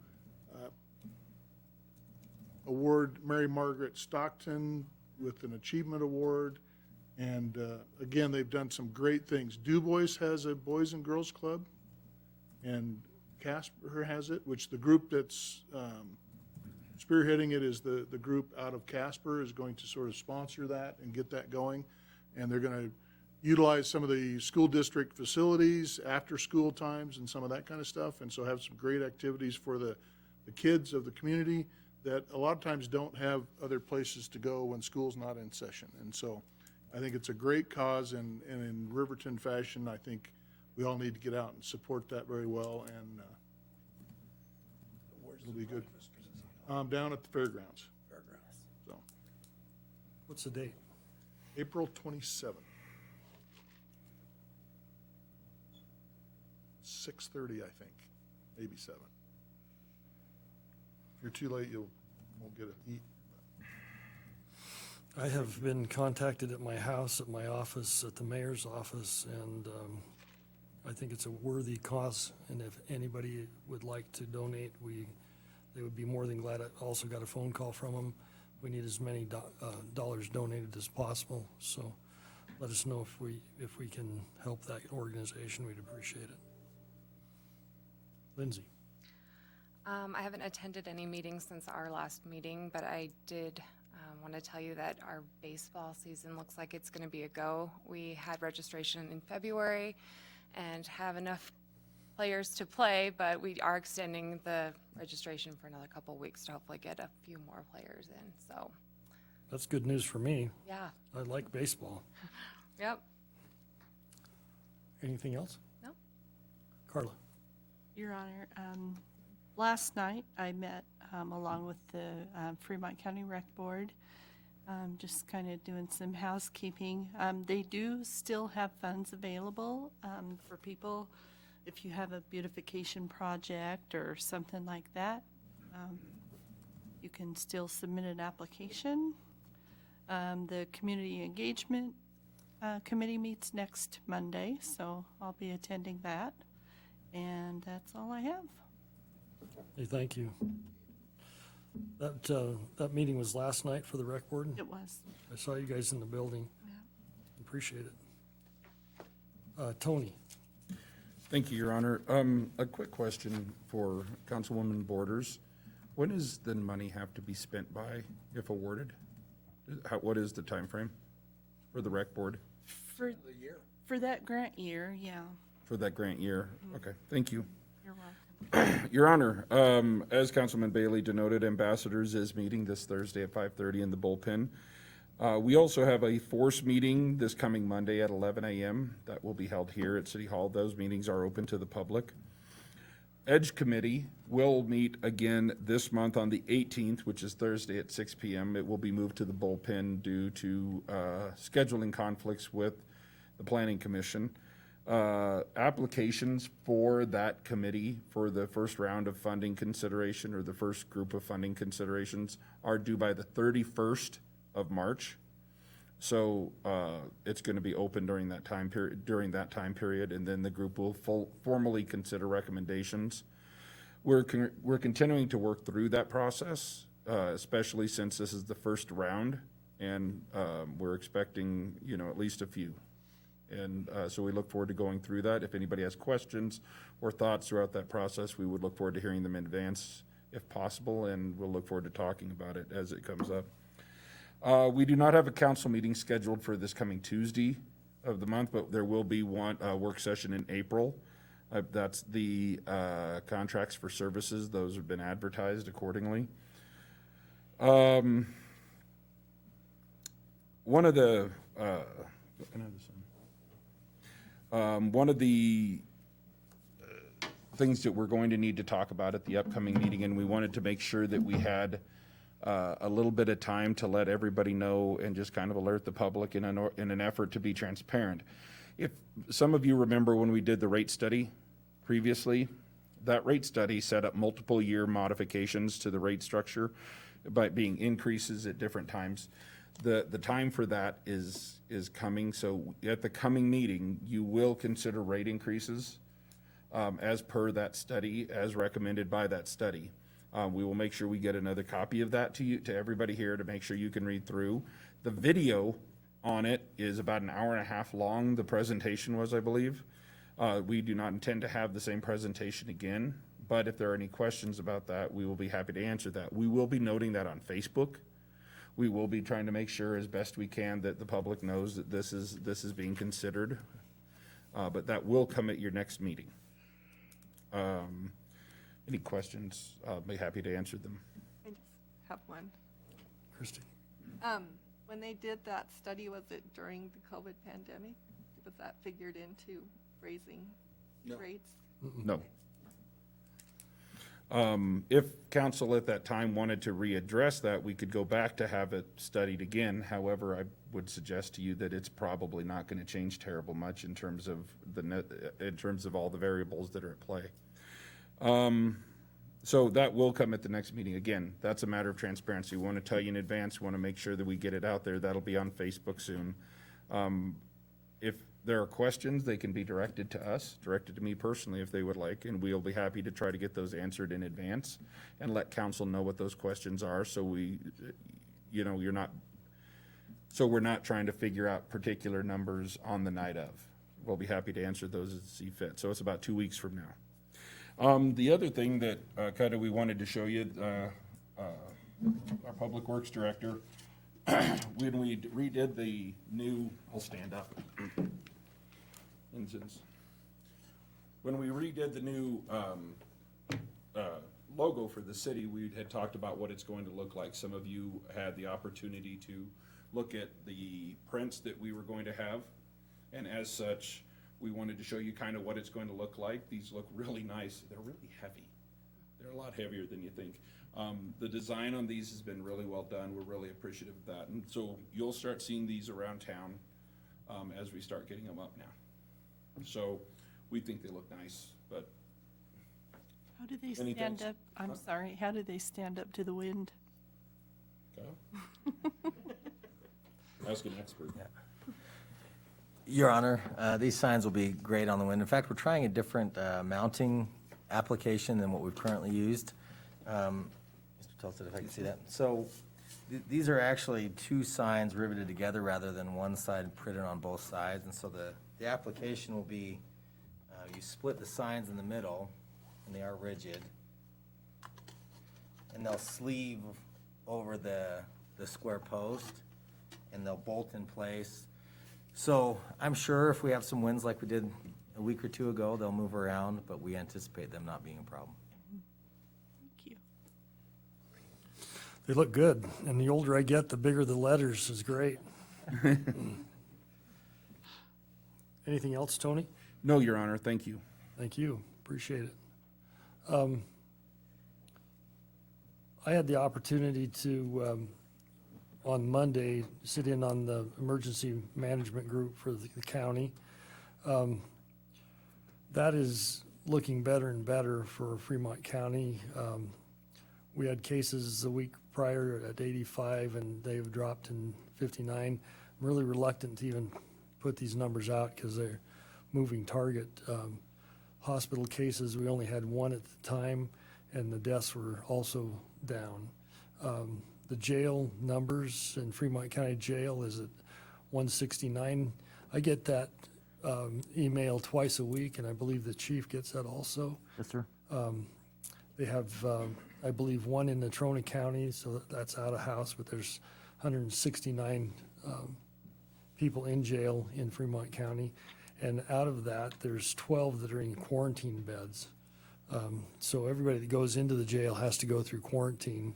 award Mary Margaret Stockton with an achievement award. And again, they've done some great things. Du Bois has a Boys and Girls Club, and Casper has it, which the group that's spearheading it is the group out of Casper is going to sort of sponsor that and get that going. And they're going to utilize some of the school district facilities, after school times and some of that kind of stuff. And so have some great activities for the kids of the community that a lot of times don't have other places to go when school's not in session. And so I think it's a great cause, and in Riverton fashion, I think we all need to get out and support that very well, and it'll be good. Down at the fairgrounds. So, What's the date? April 27th. 6:30, I think, maybe 7. If you're too late, you won't get to eat. I have been contacted at my house, at my office, at the mayor's office, and I think it's a worthy cause. And if anybody would like to donate, they would be more than glad. I also got a phone call from them. We need as many dollars donated as possible. So let us know if we can help that organization. We'd appreciate it. Lindsay. I haven't attended any meetings since our last meeting, but I did want to tell you that our baseball season looks like it's going to be a go. We had registration in February and have enough players to play, but we are extending the registration for another couple weeks to hopefully get a few more players in. So That's good news for me. yeah. I like baseball. Yep. Anything else? No. Carla. Your Honor, last night I met along with the Fremont County Rec Board, just kind of doing some housekeeping. They do still have funds available for people if you have a beautification project or something like that. You can still submit an application. The Community Engagement Committee meets next Monday, so I'll be attending that. And that's all I have. Hey, thank you. That meeting was last night for the rec board? It was. I saw you guys in the building. Yeah. Appreciate it. Tony. Thank you, Your Honor. A quick question for Councilwoman Borders. When does the money have to be spent by, if awarded? What is the time frame for the rec board? For that grant year, yeah. For that grant year? Okay, thank you. You're welcome. Your Honor, as Councilman Bailey denoted, Ambassadors is meeting this Thursday at 5:30 in the bullpen. We also have a force meeting this coming Monday at 11 a.m. that will be held here at City Hall. Those meetings are open to the public. Edge Committee will meet again this month on the 18th, which is Thursday at 6 p.m. It will be moved to the bullpen due to scheduling conflicts with the Planning Commission. Applications for that committee for the first round of funding consideration, or the first group of funding considerations, are due by the 31st of March. So it's going to be open during that time period, and then the group will formally consider recommendations. We're continuing to work through that process, especially since this is the first round, and we're expecting, at least a few. And so we look forward to going through that. If anybody has questions or thoughts throughout that process, we would look forward to hearing them in advance if possible, and we'll look forward to talking about it as it comes up. We do not have a council meeting scheduled for this coming Tuesday of the month, but there will be one work session in April. That's the contracts for services. Those have been advertised accordingly. One of the things that we're going to need to talk about at the upcoming meeting, and we wanted to make sure that we had a little bit of time to let everybody know and just kind of alert the public in an effort to be transparent. If some of you remember when we did the rate study previously, that rate study set up multiple year modifications to the rate structure by being increases at different times. The time for that is coming, so at the coming meeting, you will consider rate increases as per that study, as recommended by that study. We will make sure we get another copy of that to everybody here to make sure you can read through. The video on it is about an hour and a half long. The presentation was, I believe. We do not intend to have the same presentation again, but if there are any questions about that, we will be happy to answer that. We will be noting that on Facebook. We will be trying to make sure as best we can that the public knows that this is being considered, but that will come at your next meeting. Any questions? I'll be happy to answer them. I just have one. Christie? When they did that study, was it during the COVID pandemic? Was that figured into raising rates? No. If council at that time wanted to readdress that, we could go back to have it studied again. However, I would suggest to you that it's probably not going to change terrible much in terms of all the variables that are at play. So that will come at the next meeting. Again, that's a matter of transparency. We want to tell you in advance. We want to make sure that we get it out there. That'll be on Facebook soon. If there are questions, they can be directed to us, directed to me personally if they would like, and we'll be happy to try to get those answered in advance and let council know what those questions are, so we're not trying to figure out particular numbers on the night of. We'll be happy to answer those as see fit. So it's about 2 weeks from now. The other thing that kind of we wanted to show you, our Public Works Director, when we redid the new, I'll stand up. When we redid the new logo for the city, we had talked about what it's going to look like. Some of you had the opportunity to look at the prints that we were going to have, and as such, we wanted to show you kind of what it's going to look like. These look really nice. They're really heavy. They're a lot heavier than you think. The design on these has been really well done. We're really appreciative of that. And so you'll start seeing these around town as we start getting them up now. So we think they look nice, but. How do they stand up? I'm sorry, how do they stand up to the wind? Ask an expert. Yeah. Your Honor, these signs will be great on the wind. In fact, we're trying a different mounting application than what we've currently used. Mr. Tolstead, if I can see that. So these are actually two signs riveted together rather than one side printed on both sides. And so the application will be, you split the signs in the middle, and they are rigid. And they'll sleeve over the square post, and they'll bolt in place. So I'm sure if we have some winds like we did a week or two ago, they'll move around, but we anticipate them not being a problem. Thank you. They look good, and the older I get, the bigger the letters is great. Anything else, Tony? No, Your Honor, thank you. Thank you, appreciate it. I had the opportunity to, on Monday, sit in on the emergency management group for the county. That is looking better and better for Fremont County. We had cases the week prior at 85, and they've dropped in 59. I'm really reluctant to even put these numbers out because they're moving target. Hospital cases, we only had one at the time, and the deaths were also down. The jail numbers in Fremont County Jail is at 169. I get that email twice a week, and I believe the chief gets that also. Yes, sir. They have, I believe, one in Natrona County, so that's out of house, but there's 169 people in jail in Fremont County. And out of that, there's 12 that are in quarantine beds. So everybody that goes into the jail has to go through quarantine,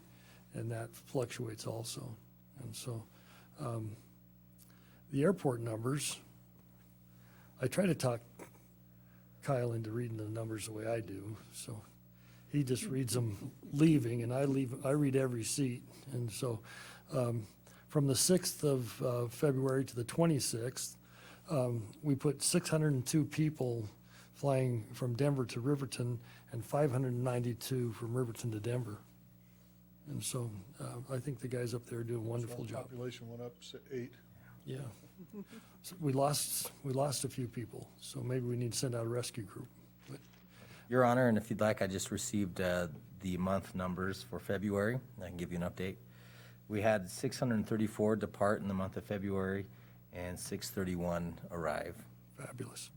and that fluctuates also. And so the airport numbers, I try to talk Kyle into reading the numbers the way I do. So he just reads them leaving, and I read every seat. And so from the 6th of February to the 26th, we put 602 people flying from Denver to Riverton and 592 from Riverton to Denver. And so I think the guys up there do a wonderful job. Population went up 8. Yeah. So we lost a few people, so maybe we need to send out a rescue group. But Your Honor, and if you'd like, I just received the month numbers for February. I can give you an update. We had 634 depart in the month of February and 631 arrive. fabulous.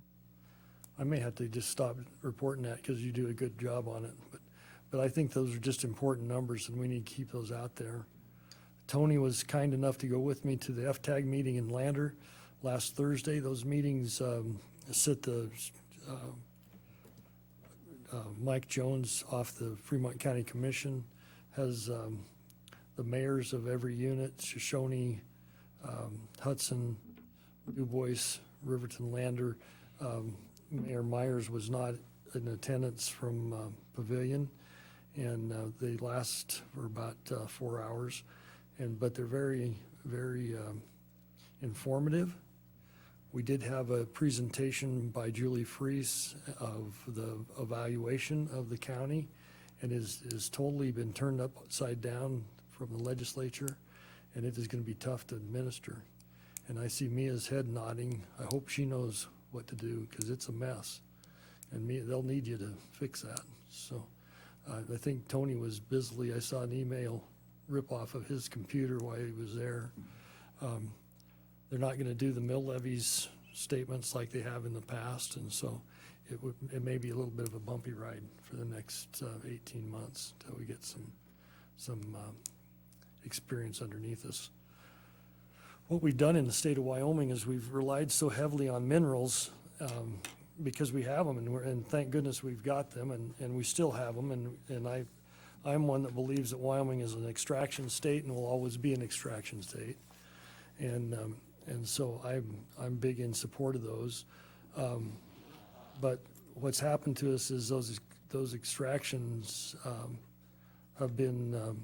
I may have to just stop reporting that because you do a good job on it. But I think those are just important numbers, and we need to keep those out there. Tony was kind enough to go with me to the FTAG meeting in Lander last Thursday. Those meetings sit the Mike Jones off the Fremont County Commission, has the mayors of every unit, Shoshone, Hudson, Du Bois, Riverton, Lander. Mayor Myers was not in attendance from Pavilion, and they last for about 4 hours. But they're very, very informative. We did have a presentation by Julie Freese of the evaluation of the county, and is totally been turned upside down from the legislature, and it is going to be tough to administer. And I see Mia's head nodding. I hope she knows what to do because it's a mess, and Mia, they'll need you to fix that. So I think Tony was busily, I saw an email rip off of his computer while he was there. They're not going to do the mill levies statements like they have in the past, and so it may be a little bit of a bumpy ride for the next 18 months until we get some experience underneath us. What we've done in the state of Wyoming is we've relied so heavily on minerals because we have them, and thank goodness we've got them, and we still have them, and I'm one that believes that Wyoming is an extraction state and will always be an extraction state. And so I'm big in support of those. But what's happened to us is those extractions have been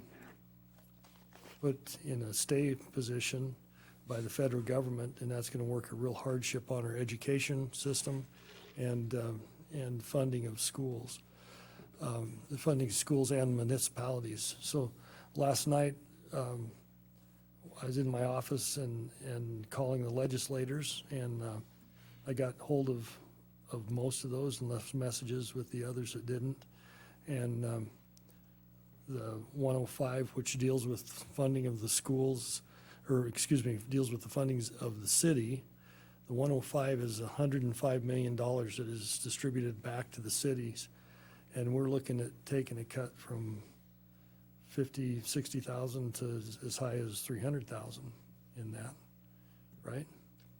put in a stay position by the federal government, and that's going to work a real hardship on our education system and funding of schools. The funding of schools and municipalities. So last night, I was in my office and calling the legislators, and I got hold of most of those and left messages with the others that didn't. And the 105, which deals with funding of the schools, deals with the fundings of the city, the 105 is $105 million that is distributed back to the cities. And we're looking at taking a cut from 50, 60,000 to as high as 300,000 in that, right?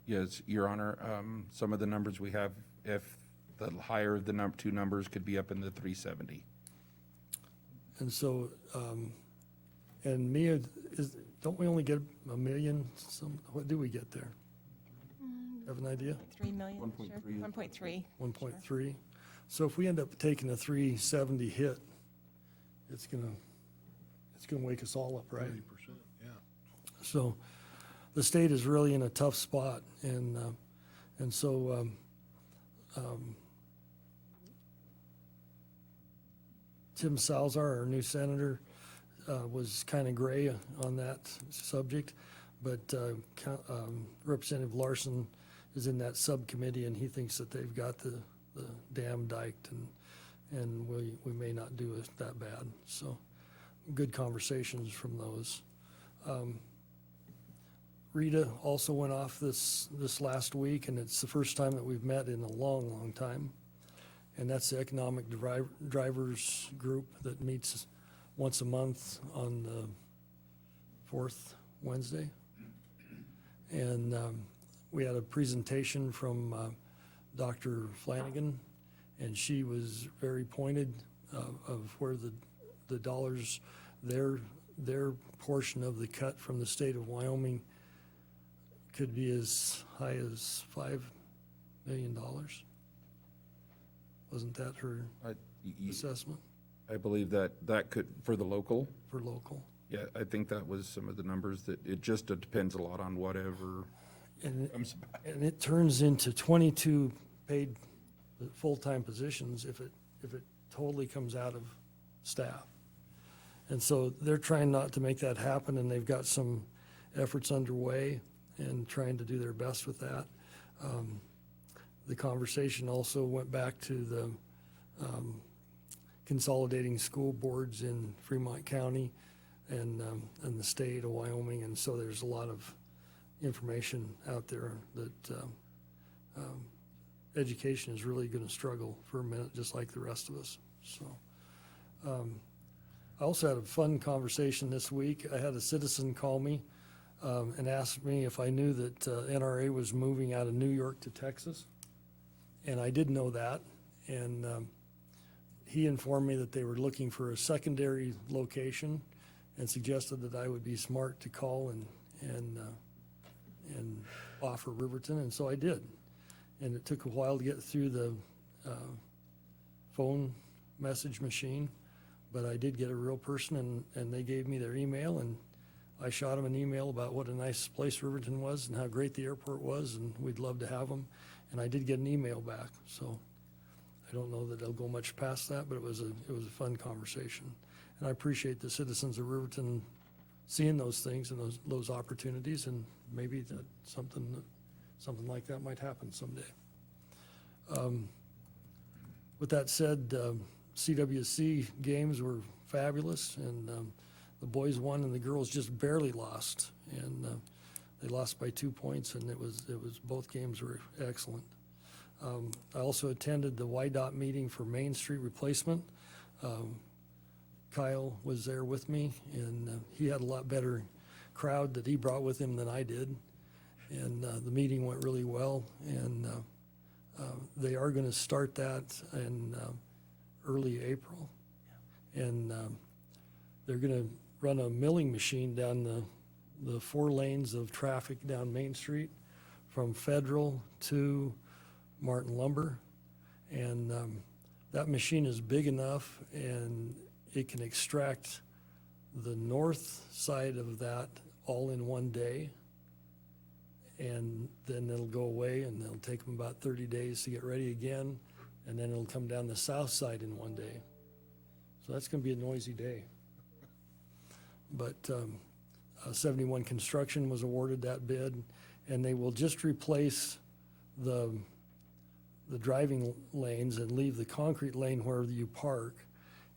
Yes, Your Honor. Some of the numbers we have, if the higher of the two numbers, could be up in the 370. And so, and Mia, don't we only get $1 million? What do we get there? Have an idea? 3 million, 1.3. sure. 1.3. 1.3. So if we end up taking a 370 hit, it's gonna wake us all up, right? 30%, yeah. So the state is really in a tough spot, and so Tim Salzar, our new senator, was kind of gray on that subject, but Representative Larson is in that subcommittee, and he thinks that they've got the dam diked, and we may not do it that bad. So good conversations from those. Rita also went off this last week, and it's the first time that we've met in a long, long time. And that's the Economic Drivers Group that meets once a month on the fourth Wednesday. And we had a presentation from Dr. Flanagan, and she was very pointed of where the dollars, their portion of the cut from the state of Wyoming could be as high as $5 million. Wasn't that her assessment? I believe that could, for the local. For local. Yeah, I think that was some of the numbers that, it just depends a lot on whatever comes back. And it turns into 22 paid full-time positions if it totally comes out of staff. And so they're trying not to make that happen, and they've got some efforts underway and trying to do their best with that. The conversation also went back to the consolidating school boards in Fremont County and the state of Wyoming, and so there's a lot of information out there that education is really going to struggle for a minute, just like the rest of us. So I also had a fun conversation this week. I had a citizen call me and asked me if I knew that NRA was moving out of New York to Texas, and I did know that, and he informed me that they were looking for a secondary location and suggested that I would be smart to call and offer Riverton, and so I did. And it took a while to get through the phone message machine, but I did get a real person, and they gave me their email, and I shot them an email about what a nice place Riverton was and how great the airport was, and we'd love to have them. And I did get an email back, so I don't know that it'll go much past that, but it was a fun conversation. And I appreciate the citizens of Riverton seeing those things and those opportunities, and maybe that something like that might happen someday. With that said, CWC games were fabulous, and the boys won and the girls just barely lost, and they lost by 2 points, and it was both games were excellent. I also attended the YDOT meeting for Main Street replacement. Kyle was there with me, and he had a lot better crowd that he brought with him than I did, and the meeting went really well, and they are going to start that in early April, and they're going to run a milling machine down the 4 lanes of traffic down Main Street from Federal to Martin Lumber, and that machine is big enough, and it can extract the north side of that all in one day, and then it'll go away, and it'll take them about 30 days to get ready again, and then it'll come down the south side in one day. So that's going to be a noisy day. But 71 Construction was awarded that bid, and they will just replace the driving lanes and leave the concrete lane where you park.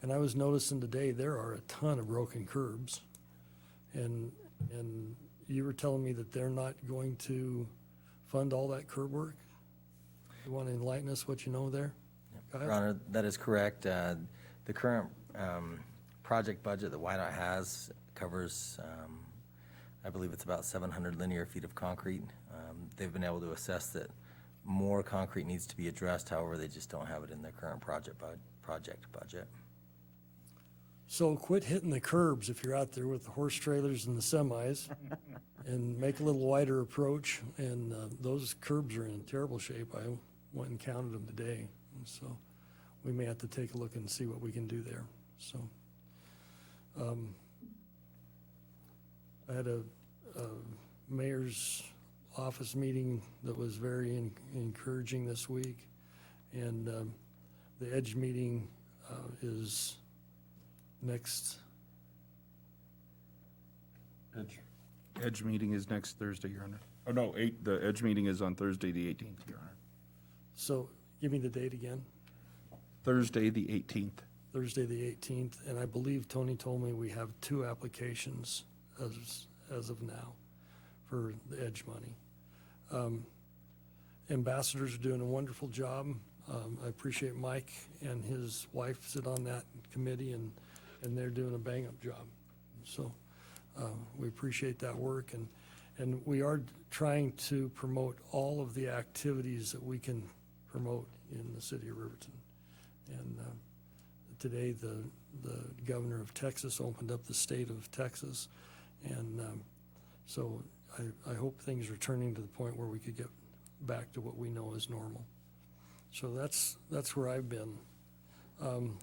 And I was noticing today there are a ton of broken curbs, and you were telling me that they're not going to fund all that curb work. You want to enlighten us what you know there? Kyle? Your Honor, that is correct. The current project budget that YDOT has covers, I believe it's about 700 linear feet of concrete. They've been able to assess that more concrete needs to be addressed, however, they just don't have it in their current project budget. So quit hitting the curbs if you're out there with the horse trailers and the semis, and make a little wider approach, and those curbs are in terrible shape. I went and counted them today, and so we may have to take a look and see what we can do there, so. I had a mayor's office meeting that was very encouraging this week, and the EDGE meeting is next. Edge meeting is next Thursday, Your Honor. Oh, no, the Edge meeting is on Thursday, the 18th, Your Honor. So give me the date again. Thursday, the 18th. Thursday, the 18th, and I believe Tony told me we have 2 applications as of now for the EDGE money. Ambassadors are doing a wonderful job. I appreciate Mike and his wife sit on that committee, and they're doing a bang-up job. So we appreciate that work, and we are trying to promote all of the activities that we can promote in the city of Riverton. And today, the governor of Texas opened up the state of Texas, and so I hope things are turning to the point where we could get back to what we know is normal. So that's where I've been.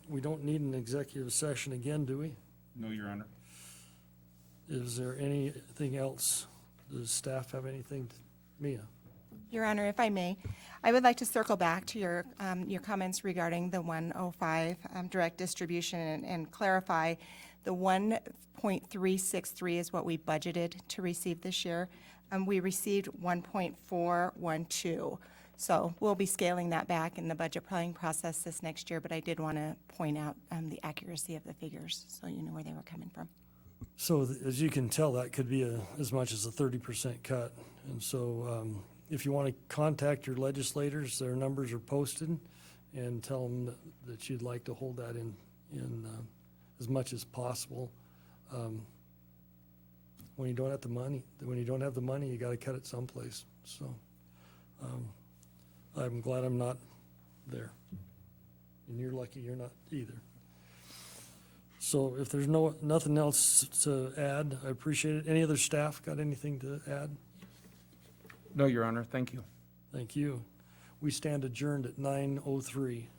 We don't need an executive session again, do we? No, Your Honor. Is there anything else? Does staff have anything? Mia? Your Honor, if I may, I would like to circle back to your comments regarding the 105 direct distribution and clarify the 1.363 is what we budgeted to receive this year. We received 1.412. So we'll be scaling that back in the budget planning process this next year, but I did want to point out the accuracy of the figures so you know where they were coming from. So as you can tell, that could be as much as a 30% cut. And so if you want to contact your legislators, their numbers are posted, and tell them that you'd like to hold that in as much as possible. When you don't have the money, you got to cut it someplace. So I'm glad I'm not there, and you're lucky you're not either. So if there's nothing else to add, I appreciate it. Any other staff got anything to add? No, Your Honor, thank you. Thank you. We stand adjourned at 9:03.